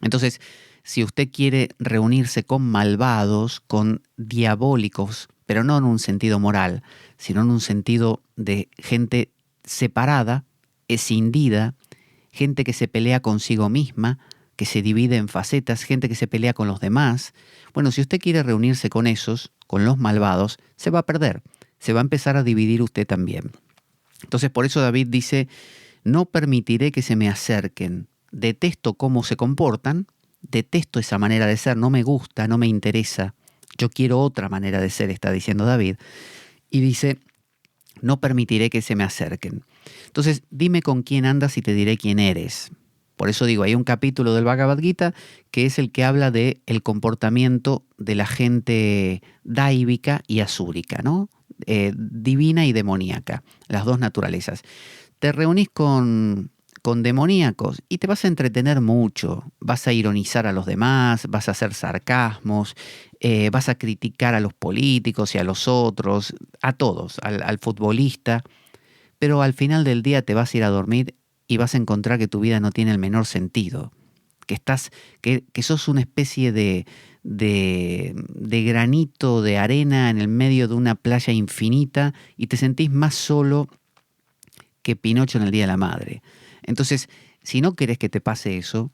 [SPEAKER 2] Entonces, si usted quiere reunirse con malvados, con diabólicos, pero no en un sentido moral, sino en un sentido de gente separada, escindida, gente que se pelea consigo misma, que se divide en facetas, gente que se pelea con los demás. Bueno, si usted quiere reunirse con esos, con los malvados, se va a perder, se va a empezar a dividir usted también. Entonces, por eso David dice, no permitiré que se me acerquen, detesto cómo se comportan, detesto esa manera de ser, no me gusta, no me interesa, yo quiero otra manera de ser, está diciendo David. Y dice, no permitiré que se me acerquen. Entonces, dime con quién andas y te diré quién eres. Por eso digo, hay un capítulo del Bhagavad Gita que es el que habla de el comportamiento de la gente dáivica y asúrica, ¿no? Divina y demoníaca, las dos naturalezas. Te reunís con demoníacos y te vas a entretener mucho, vas a ironizar a los demás, vas a hacer sarcasmos, vas a criticar a los políticos y a los otros, a todos, al futbolista, pero al final del día te vas a ir a dormir y vas a encontrar que tu vida no tiene el menor sentido, que sos una especie de granito de arena en el medio de una playa infinita y te sentís más solo que Pinocho en el Día de la Madre. Entonces, si no querés que te pase eso,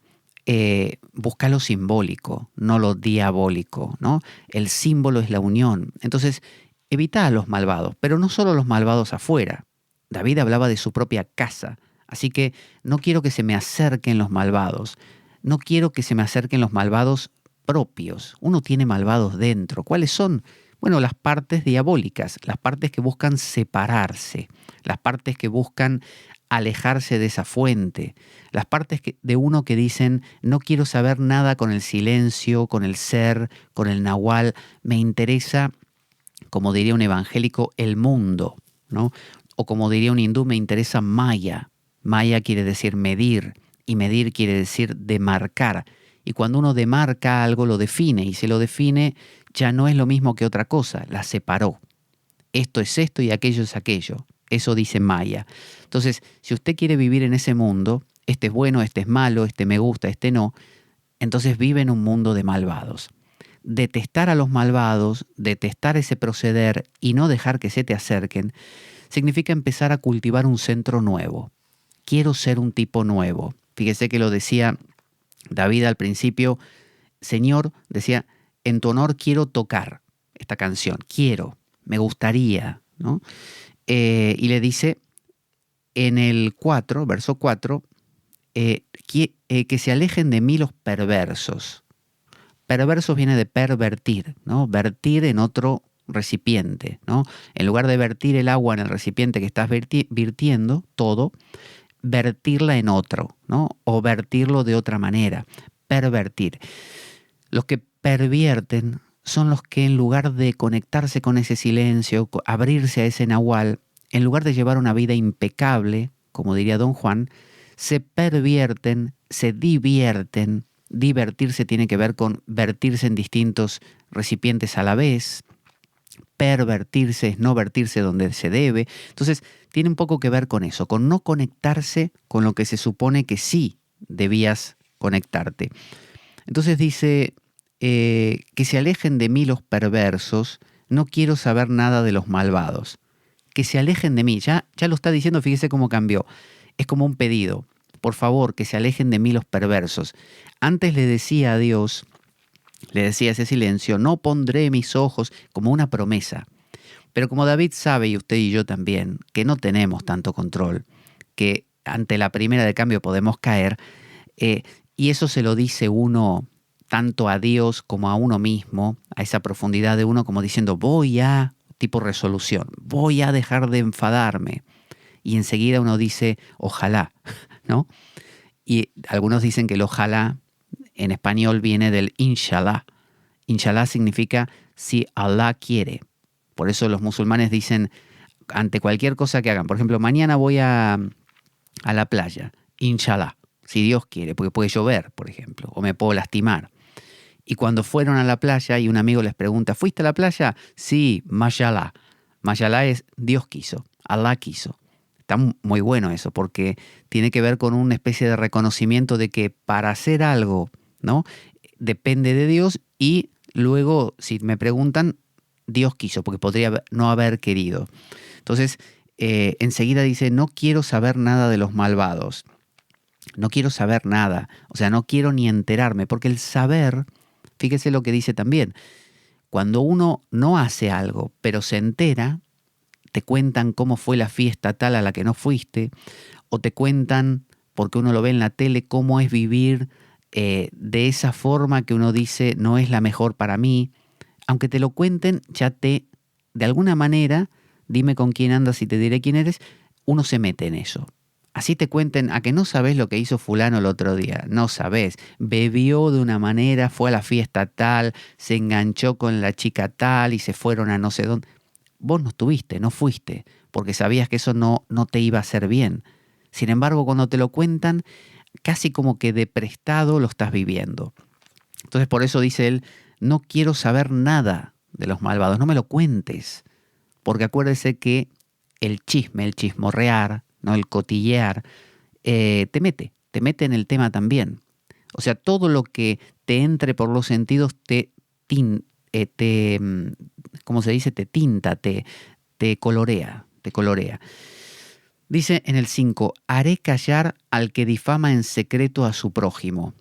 [SPEAKER 2] busca lo simbólico, no lo diabólico, ¿no? El símbolo es la unión. Entonces, evita a los malvados, pero no solo los malvados afuera. David hablaba de su propia casa. Así que no quiero que se me acerquen los malvados. No quiero que se me acerquen los malvados propios. Uno tiene malvados dentro. ¿Cuáles son? Bueno, las partes diabólicas, las partes que buscan separarse, las partes que buscan alejarse de esa fuente, las partes de uno que dicen, no quiero saber nada con el silencio, con el ser, con el nahual, me interesa, como diría un evangélico, el mundo, ¿no? O como diría un hindú, me interesa Maya. Maya quiere decir medir, y medir quiere decir demarcar. Y cuando uno demarca algo, lo define, y se lo define, ya no es lo mismo que otra cosa, la separó. Esto es esto y aquello es aquello. Eso dice Maya. Entonces, si usted quiere vivir en ese mundo, este es bueno, este es malo, este me gusta, este no, entonces vive en un mundo de malvados. Detestar a los malvados, detestar ese proceder y no dejar que se te acerquen, significa empezar a cultivar un centro nuevo. Quiero ser un tipo nuevo. Fíjese que lo decía David al principio. Señor, decía, en tu honor quiero tocar esta canción. Quiero, me gustaría, ¿no? Y le dice en el 4, verso 4, que se alejen de mí los perversos. Perversos viene de pervertir, ¿no? Vertir en otro recipiente, ¿no? En lugar de vertir el agua en el recipiente que estás virtiendo, todo, vertirla en otro, ¿no? O vertirlo de otra manera, pervertir. Los que pervierten son los que en lugar de conectarse con ese silencio, abrirse a ese nahual, en lugar de llevar una vida impecable, como diría Don Juan, se pervierten, se divierten. Divertirse tiene que ver con vertirse en distintos recipientes a la vez. Pervertirse es no vertirse donde se debe. Entonces, tiene un poco que ver con eso, con no conectarse con lo que se supone que sí debías conectarte. Entonces dice, que se alejen de mí los perversos, no quiero saber nada de los malvados. Que se alejen de mí, ya lo está diciendo, fíjese cómo cambió. Es como un pedido, por favor, que se alejen de mí los perversos. Antes le decía a Dios, le decía ese silencio, no pondré mis ojos, como una promesa. Pero como David sabe, y usted y yo también, que no tenemos tanto control, que ante la primera de cambio podemos caer, y eso se lo dice uno tanto a Dios como a uno mismo, a esa profundidad de uno, como diciendo, voy a, tipo resolución, voy a dejar de enfadarme. Y enseguida uno dice, ojalá, ¿no? Y algunos dicen que el ojalá en español viene del inshallah. Inshallah significa si Allah quiere. Por eso los musulmanes dicen, ante cualquier cosa que hagan, por ejemplo, mañana voy a a la playa, inshallah, si Dios quiere, porque puede llover, por ejemplo, o me puedo lastimar. Y cuando fueron a la playa y un amigo les pregunta, ¿fuiste a la playa? Sí, mashallah. Mashallah es Dios quiso, Allah quiso. Está muy bueno eso, porque tiene que ver con una especie de reconocimiento de que para hacer algo, ¿no?, depende de Dios, y luego, si me preguntan, Dios quiso, porque podría no haber querido. Entonces, enseguida dice, no quiero saber nada de los malvados. No quiero saber nada. O sea, no quiero ni enterarme, porque el saber, fíjese lo que dice también, cuando uno no hace algo, pero se entera, te cuentan cómo fue la fiesta tal a la que no fuiste, o te cuentan, porque uno lo ve en la tele, cómo es vivir de esa forma que uno dice no es la mejor para mí. Aunque te lo cuenten, ya de alguna manera, dime con quién andas y te diré quién eres, uno se mete en eso. Así te cuenten, a que no sabes lo que hizo fulano el otro día, no sabes, bebió de una manera, fue a la fiesta tal, se enganchó con la chica tal y se fueron a no sé dónde. Vos no estuviste, no fuiste, porque sabías que eso no te iba a hacer bien. Sin embargo, cuando te lo cuentan, casi como que de prestado lo estás viviendo. Entonces por eso dice él, no quiero saber nada de los malvados, no me lo cuentes, porque acuérdese que el chisme, el chismorrear, ¿no?, el cotillear, te mete en el tema también. O sea, todo lo que te entre por los sentidos ¿cómo se dice? Te tinta, te colorea, te colorea. Dice en el 5, haré callar al que difama en secreto a su prójimo.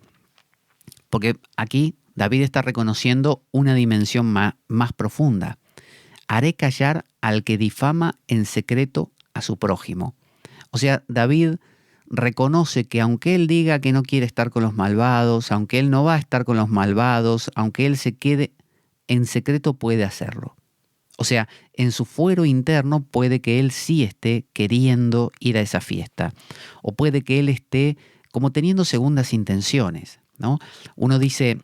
[SPEAKER 2] Porque aquí David está reconociendo una dimensión más profunda. Haré callar al que difama en secreto a su prójimo. O sea, David reconoce que aunque él diga que no quiere estar con los malvados, aunque él no va a estar con los malvados, aunque él se quede en secreto, puede hacerlo. O sea, en su fuero interno puede que él sí esté queriendo ir a esa fiesta. O puede que él esté como teniendo segundas intenciones, ¿no? Uno dice,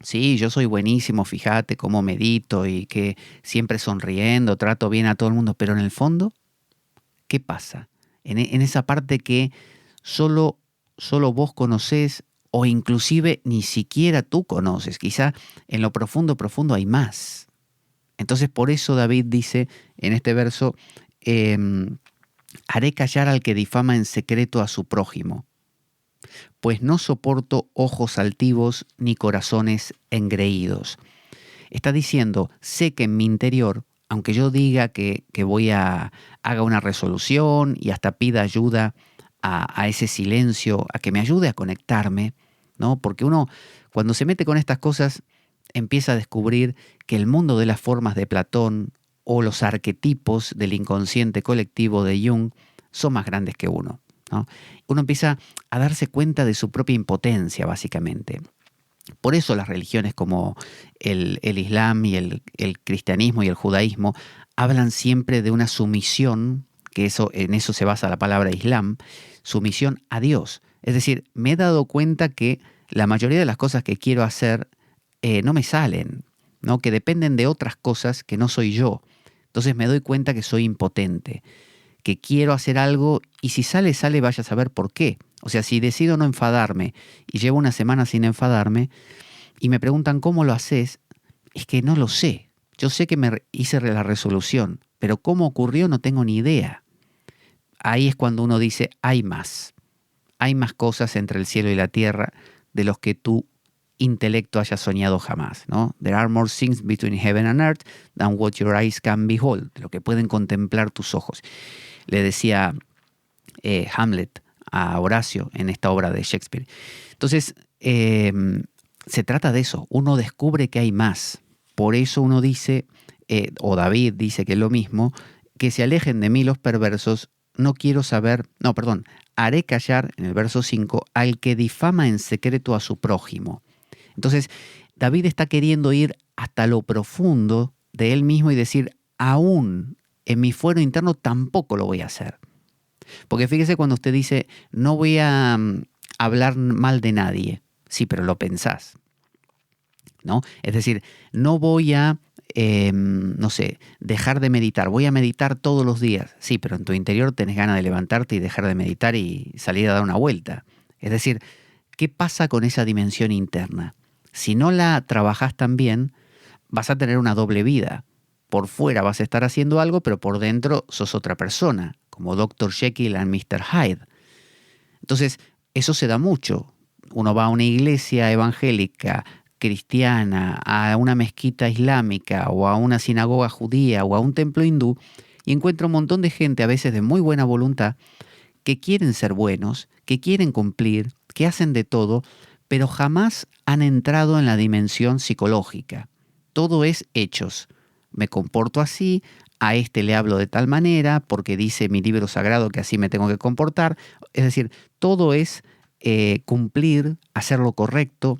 [SPEAKER 2] sí, yo soy buenísimo, fíjate cómo medito y que siempre sonriendo, trato bien a todo el mundo, pero en el fondo, ¿qué pasa? En esa parte que solo vos conocés, o inclusive ni siquiera tú conoces. Quizá en lo profundo hay más. Entonces por eso David dice en este verso, haré callar al que difama en secreto a su prójimo, pues no soporto ojos altivos ni corazones engreídos. Está diciendo, sé que en mi interior, aunque yo diga que haga una resolución y hasta pida ayuda a ese silencio, a que me ayude a conectarme, ¿no? Porque uno, cuando se mete con estas cosas, empieza a descubrir que el mundo de las formas de Platón o los arquetipos del inconsciente colectivo de Jung son más grandes que uno, ¿no? Uno empieza a darse cuenta de su propia impotencia, básicamente. Por eso las religiones como el Islam y el cristianismo y el judaísmo hablan siempre de una sumisión, que en eso se basa la palabra Islam, sumisión a Dios. Es decir, me he dado cuenta que la mayoría de las cosas que quiero hacer no me salen, ¿no?, que dependen de otras cosas que no soy yo. Entonces me doy cuenta que soy impotente, que quiero hacer algo y si sale, vaya a saber por qué. O sea, si decido no enfadarme y llevo una semana sin enfadarme y me preguntan cómo lo haces, es que no lo sé. Yo sé que me hice la resolución, pero cómo ocurrió no tengo ni idea. Ahí es cuando uno dice, hay más. Hay más cosas entre el cielo y la tierra de los que tu intelecto haya soñado jamás, ¿no? There are more things between heaven and earth than what your eyes can behold, de lo que pueden contemplar tus ojos. Le decía Hamlet a Horacio en esta obra de Shakespeare. Entonces, se trata de eso. Uno descubre que hay más. Por eso uno dice, o David dice que es lo mismo, que se alejen de mí los perversos, haré callar, en el verso 5, al que difama en secreto a su prójimo. Entonces, David está queriendo ir hasta lo profundo de él mismo y decir, aún en mi fuero interno tampoco lo voy a hacer. Porque fíjese cuando usted dice, no voy a hablar mal de nadie. Sí, pero lo pensás, ¿no? Es decir, no voy a no sé, dejar de meditar. Voy a meditar todos los días. Sí, pero en tu interior tenés ganas de levantarte y dejar de meditar y salir a dar una vuelta. Es decir, ¿qué pasa con esa dimensión interna? Si no la trabajás tan bien, vas a tener una doble vida. Por fuera vas a estar haciendo algo, pero por dentro sos otra persona, como Dr. Jekyll and Mr. Hyde. Entonces, eso se da mucho. Uno va a una iglesia evangélica, cristiana, a una mezquita islámica o a una sinagoga judía o a un templo hindú y encuentra un montón de gente, a veces de muy buena voluntad, que quieren ser buenos, que quieren cumplir, que hacen de todo, pero jamás han entrado en la dimensión psicológica. Todo es hechos. Me comporto así, a este le hablo de tal manera, porque dice mi libro sagrado que así me tengo que comportar. Es decir, todo es cumplir, hacer lo correcto,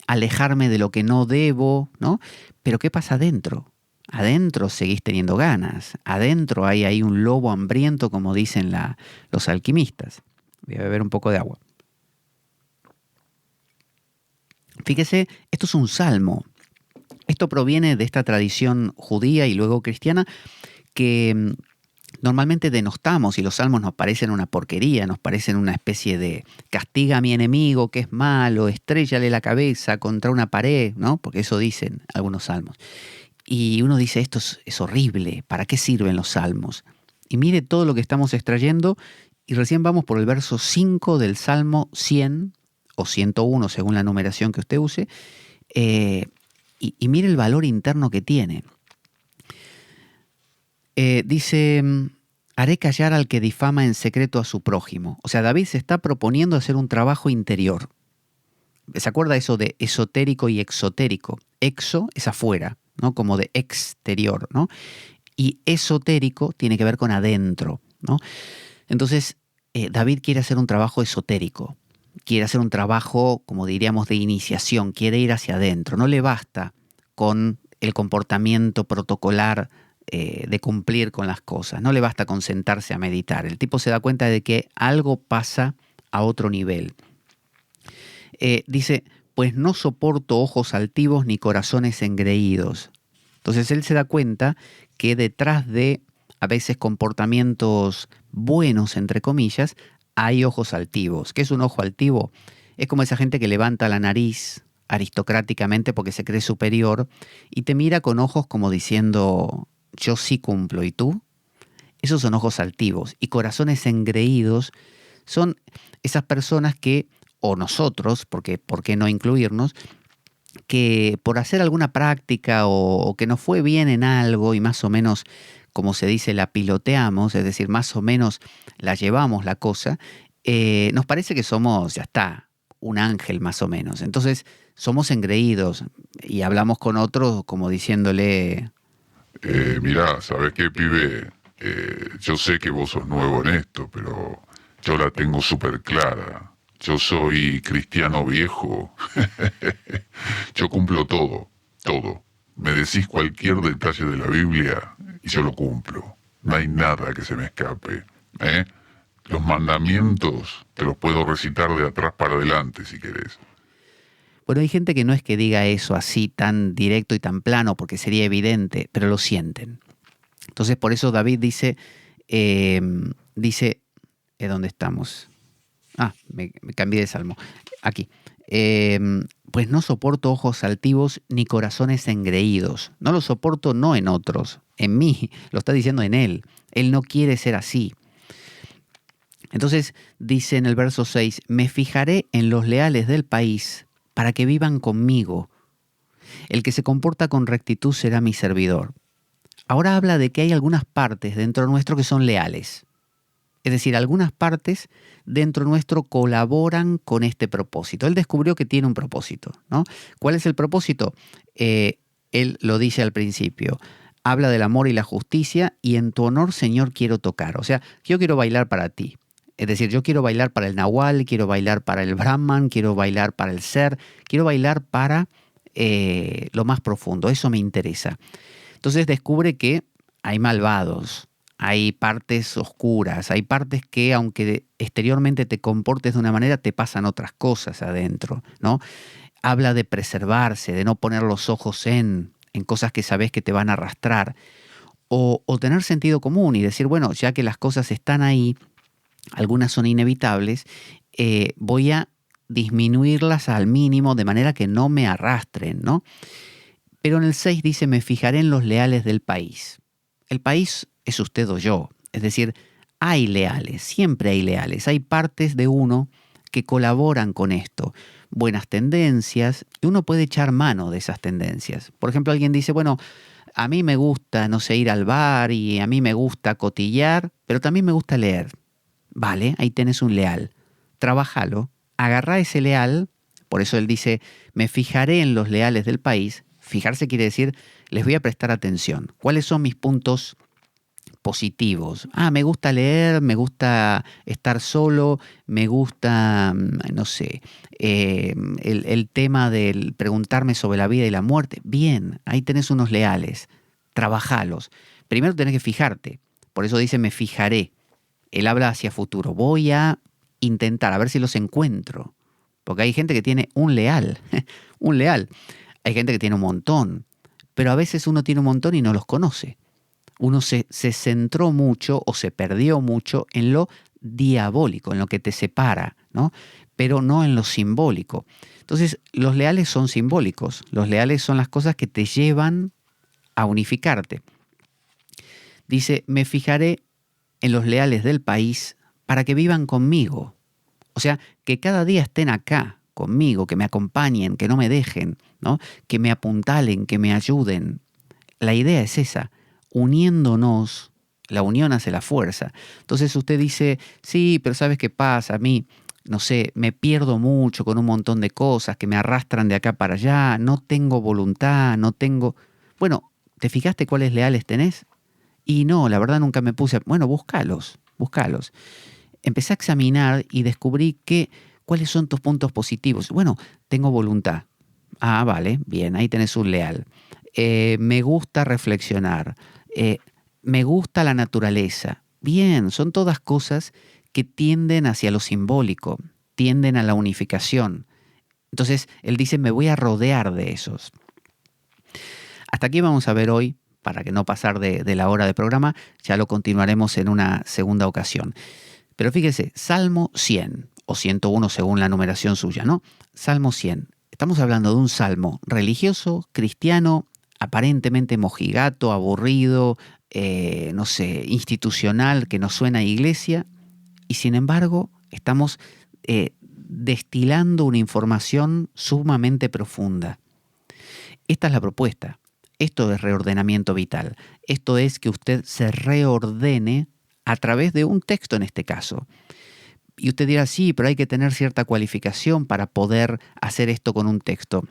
[SPEAKER 2] alejarme de lo que no debo, ¿no? Pero ¿qué pasa adentro? Adentro seguís teniendo ganas. Adentro hay ahí un lobo hambriento, como dicen los alquimistas. Voy a beber un poco de agua. Fíjese, esto es un salmo. Esto proviene de esta tradición judía y luego cristiana que normalmente denostamos y los salmos nos parecen una porquería, nos parecen una especie de castiga a mi enemigo que es malo, estréllale la cabeza contra una pared, ¿no? Porque eso dicen algunos salmos. Y uno dice, esto es horrible, ¿para qué sirven los salmos? Y mire todo lo que estamos extrayendo y recién vamos por el verso 5 del Salmo 100 o 101 según la numeración que usted use, y mire el valor interno que tiene. Dice, haré callar al que difama en secreto a su prójimo. O sea, David se está proponiendo hacer un trabajo interior. ¿Se acuerda eso de esotérico y exotérico? Exo es afuera, ¿no? Como de exterior, ¿no? Y esotérico tiene que ver con adentro, ¿no? Entonces, David quiere hacer un trabajo esotérico. Quiere hacer un trabajo, como diríamos, de iniciación. Quiere ir hacia adentro. No le basta con el comportamiento protocolar de cumplir con las cosas. No le basta con sentarse a meditar. El tipo se da cuenta de que algo pasa a otro nivel. Dice, pues no soporto ojos altivos ni corazones engreídos. Entonces él se da cuenta que detrás de a veces comportamientos buenos, entre comillas, hay ojos altivos. ¿Qué es un ojo altivo? Es como esa gente que levanta la nariz aristocráticamente porque se cree superior y te mira con ojos como diciendo, yo sí cumplo, ¿y tú? Esos son ojos altivos. Y corazones engreídos son esas personas que, o nosotros, porque ¿por qué no incluirnos?, que por hacer alguna práctica o que nos fue bien en algo y más o menos, como se dice, la piloteamos, es decir, más o menos la llevamos la cosa, nos parece que somos, ya está, un ángel más o menos. Entonces somos engreídos y hablamos con otros como diciéndole...
[SPEAKER 1] Mirá, ¿sabes qué, pibe? Yo sé que vos sos nuevo en esto, pero yo la tengo súper clara. Yo soy cristiano viejo. Yo cumplo todo, todo. Me decís cualquier detalle de la Biblia y yo lo cumplo. No hay nada que se me escape, ¿eh? Los mandamientos te los puedo recitar de atrás para adelante si querés.
[SPEAKER 2] Bueno, hay gente que no es que diga eso así tan directo y tan plano porque sería evidente, pero lo sienten. Entonces por eso David dice, ¿dónde estamos? Me cambié de salmo. Aquí. Pues no soporto ojos altivos ni corazones engreídos. No lo soporto no en otros, en mí. Lo está diciendo en él. Él no quiere ser así. Entonces dice en el verso 6, me fijaré en los leales del país para que vivan conmigo. El que se comporta con rectitud será mi servidor. Ahora habla de que hay algunas partes dentro nuestro que son leales. Es decir, algunas partes dentro nuestro colaboran con este propósito. Él descubrió que tiene un propósito, ¿no? ¿Cuál es el propósito? Él lo dice al principio. Habla del amor y la justicia y en tu honor, Señor, quiero tocar. O sea, yo quiero bailar para ti. Es decir, yo quiero bailar para el Nahual, quiero bailar para el Brahman, quiero bailar para el Ser, quiero bailar para lo más profundo. Eso me interesa. Entonces descubre que hay malvados. Hay partes oscuras, hay partes que aunque exteriormente te comportes de una manera, te pasan otras cosas adentro, ¿no? Habla de preservarse, de no poner los ojos en, en cosas que sabés que te van a arrastrar, o tener sentido común y decir, bueno, ya que las cosas están ahí, algunas son inevitables, voy a disminuirlas al mínimo de manera que no me arrastren, ¿no? Pero en el 6 dice, me fijaré en los leales del país. El país es usted o yo, es decir, hay leales, siempre hay leales, hay partes de uno que colaboran con esto, buenas tendencias, y uno puede echar mano de esas tendencias. Por ejemplo, alguien dice, bueno, a mí me gusta, no sé, ir al bar y a mí me gusta cotillar, pero también me gusta leer. Vale, ahí tenés un leal. Trabájalo, agarrá ese leal, por eso él dice, me fijaré en los leales del país. Fijarse quiere decir, les voy a prestar atención. ¿Cuáles son mis puntos positivos? Me gusta leer, me gusta estar solo, me gusta, no sé, el tema del preguntarme sobre la vida y la muerte. Bien, ahí tenés unos leales, trabajalos. Primero tenés que fijarte, por eso dice me fijaré. Él habla hacia futuro, voy a intentar, a ver si los encuentro. Porque hay gente que tiene un leal, un leal. Hay gente que tiene un montón, pero a veces uno tiene un montón y no los conoce. Uno se centró mucho o se perdió mucho en lo diabólico, en lo que te separa, ¿no? Pero no en lo simbólico. Entonces, los leales son simbólicos. Los leales son las cosas que te llevan a unificarte. Dice, me fijaré en los leales del país para que vivan conmigo. O sea, que cada día estén acá conmigo, que me acompañen, que no me dejen, ¿no? Que me apuntalen, que me ayuden. La idea es esa. Uniéndonos, la unión hace la fuerza. Entonces usted dice, sí, pero ¿sabes qué pasa? A mí, no sé, me pierdo mucho con un montón de cosas que me arrastran de acá para allá, no tengo voluntad, no tengo... Bueno, ¿te fijaste cuáles leales tenés? Y no, la verdad nunca me puse... Bueno, búscalos. Empecé a examinar y descubrí cuáles son tus puntos positivos. Bueno, tengo voluntad. Vale, bien, ahí tenés un leal. Me gusta reflexionar. Me gusta la naturaleza. Bien, son todas cosas que tienden hacia lo simbólico, tienden a la unificación. Entonces, él dice, me voy a rodear de esos. Hasta aquí vamos a ver hoy, para que no pasar de la hora de programa, ya lo continuaremos en una segunda ocasión. Pero fíjese, Salmo 100, o 101 según la numeración suya, ¿no? Salmo 100. Estamos hablando de un salmo religioso, cristiano, aparentemente mojigato, aburrido, no sé, institucional, que nos suena a iglesia, y sin embargo estamos destilando una información sumamente profunda. Esta es la propuesta. Esto es reordenamiento vital. Esto es que usted se reordene a través de un texto en este caso. Y usted dirá, sí, pero hay que tener cierta cualificación para poder hacer esto con un texto.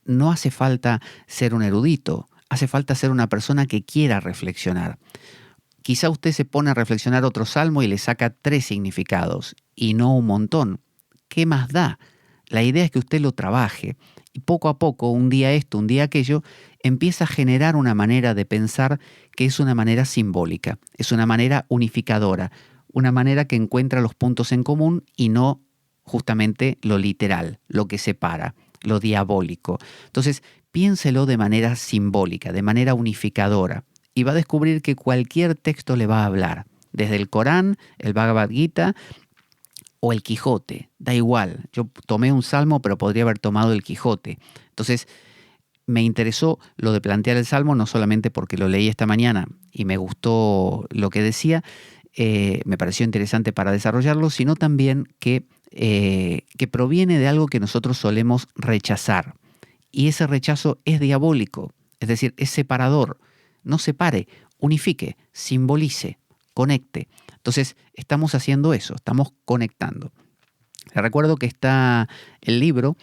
[SPEAKER 2] No hace falta ser un erudito, hace falta ser una persona que quiera reflexionar. Quizá usted se pone a reflexionar otro salmo y le saca 3 significados, y no un montón. ¿Qué más da? La idea es que usted lo trabaje, y poco a poco, un día esto, un día aquello, empieza a generar una manera de pensar que es una manera simbólica, es una manera unificadora, una manera que encuentra los puntos en común y no justamente lo literal, lo que separa, lo diabólico. Entonces, piénselo de manera simbólica, de manera unificadora, y va a descubrir que cualquier texto le va a hablar, desde el Corán, el Bhagavad Gita o el Quijote, da igual. Yo tomé un salmo, pero podría haber tomado el Quijote. Entonces, me interesó lo de plantear el salmo, no solamente porque lo leí esta mañana y me gustó lo que decía, me pareció interesante para desarrollarlo, sino también que proviene de algo que nosotros solemos rechazar. Y ese rechazo es diabólico, es decir, es separador. No separe, unifique, simbolice, conecte. Entonces, estamos haciendo eso, estamos conectando. Les recuerdo que está el libro,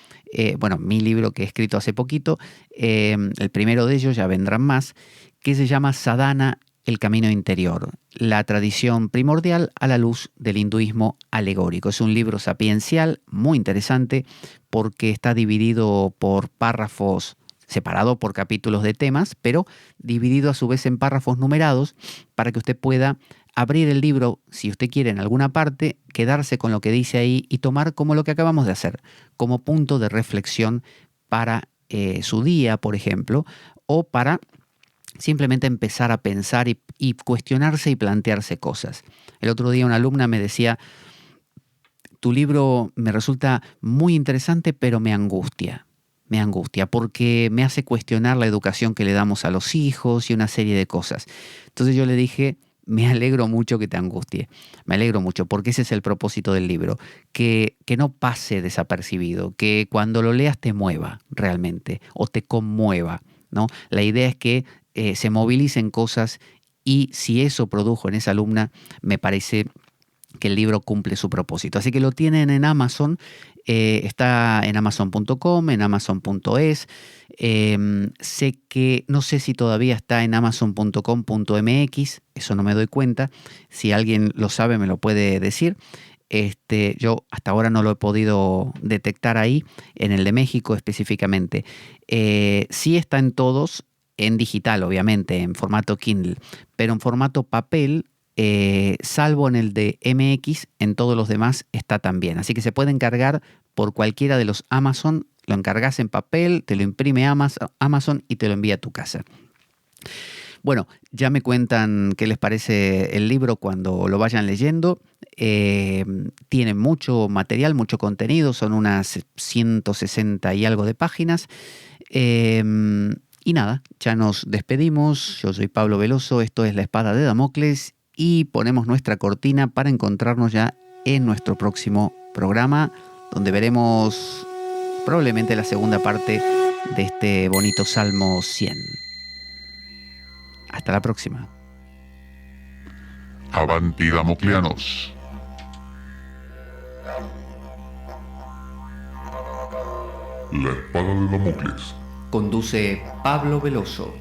[SPEAKER 2] mi libro que he escrito hace poquito, el primero de ellos, ya vendrán más, que se llama Sadhana, el camino interior, la tradición primordial a la luz del hinduismo alegórico. Es un libro sapiencial, muy interesante, porque está dividido por párrafos, separado por capítulos de temas, pero dividido a su vez en párrafos numerados para que usted pueda abrir el libro, si usted quiere, en alguna parte, quedarse con lo que dice ahí y tomar como lo que acabamos de hacer, como punto de reflexión para su día, por ejemplo, o para simplemente empezar a pensar y cuestionarse y plantearse cosas. El otro día una alumna me decía: tu libro me resulta muy interesante, pero me angustia porque me hace cuestionar la educación que le damos a los hijos y una serie de cosas. Entonces yo le dije: me alegro mucho que te angustie, me alegro mucho, porque ese es el propósito del libro, que no pase desapercibido, que cuando lo leas te mueva realmente o te conmueva, ¿no? La idea es que se movilicen cosas, y si eso produjo en esa alumna, me parece que el libro cumple su propósito. Así que lo tienen en Amazon, está en amazon.com, en amazon.es. Sé que, no sé si todavía está en amazon.com.mx, eso no me doy cuenta. Si alguien lo sabe, me lo puede decir. Yo hasta ahora no lo he podido detectar ahí, en el de México específicamente. Sí está en todos, en digital obviamente, en formato Kindle, pero en formato papel, salvo en el de MX, en todos los demás está también. Así que se puede encargar por cualquiera de los Amazon, lo encargas en papel, te lo imprime Amazon y te lo envía a tu casa. Bueno, ya me cuentan qué les parece el libro cuando lo vayan leyendo. Tiene mucho material, mucho contenido, son unas 160 y algo de páginas. Y nada, ya nos despedimos. Yo soy Pablo Veloso, esto es La Espada de Damocles, y ponemos nuestra cortina para encontrarnos ya en nuestro próximo programa, donde veremos probablemente la segunda parte de este bonito Salmo 100. Hasta la próxima.
[SPEAKER 1] Avanti Damocleanos. La Espada de Damocles.
[SPEAKER 2] Conduce Pablo Veloso.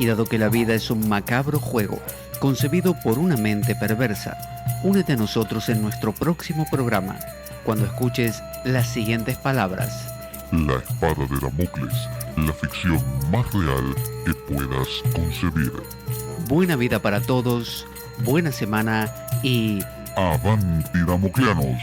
[SPEAKER 2] Y dado que la vida es un macabro juego concebido por una mente perversa, únete a nosotros en nuestro próximo programa, cuando escuches las siguientes palabras.
[SPEAKER 1] La Espada de Damocles, la ficción más real que puedas concebir.
[SPEAKER 2] Buena vida para todos, buena semana y...
[SPEAKER 1] Avanti Damocleanos.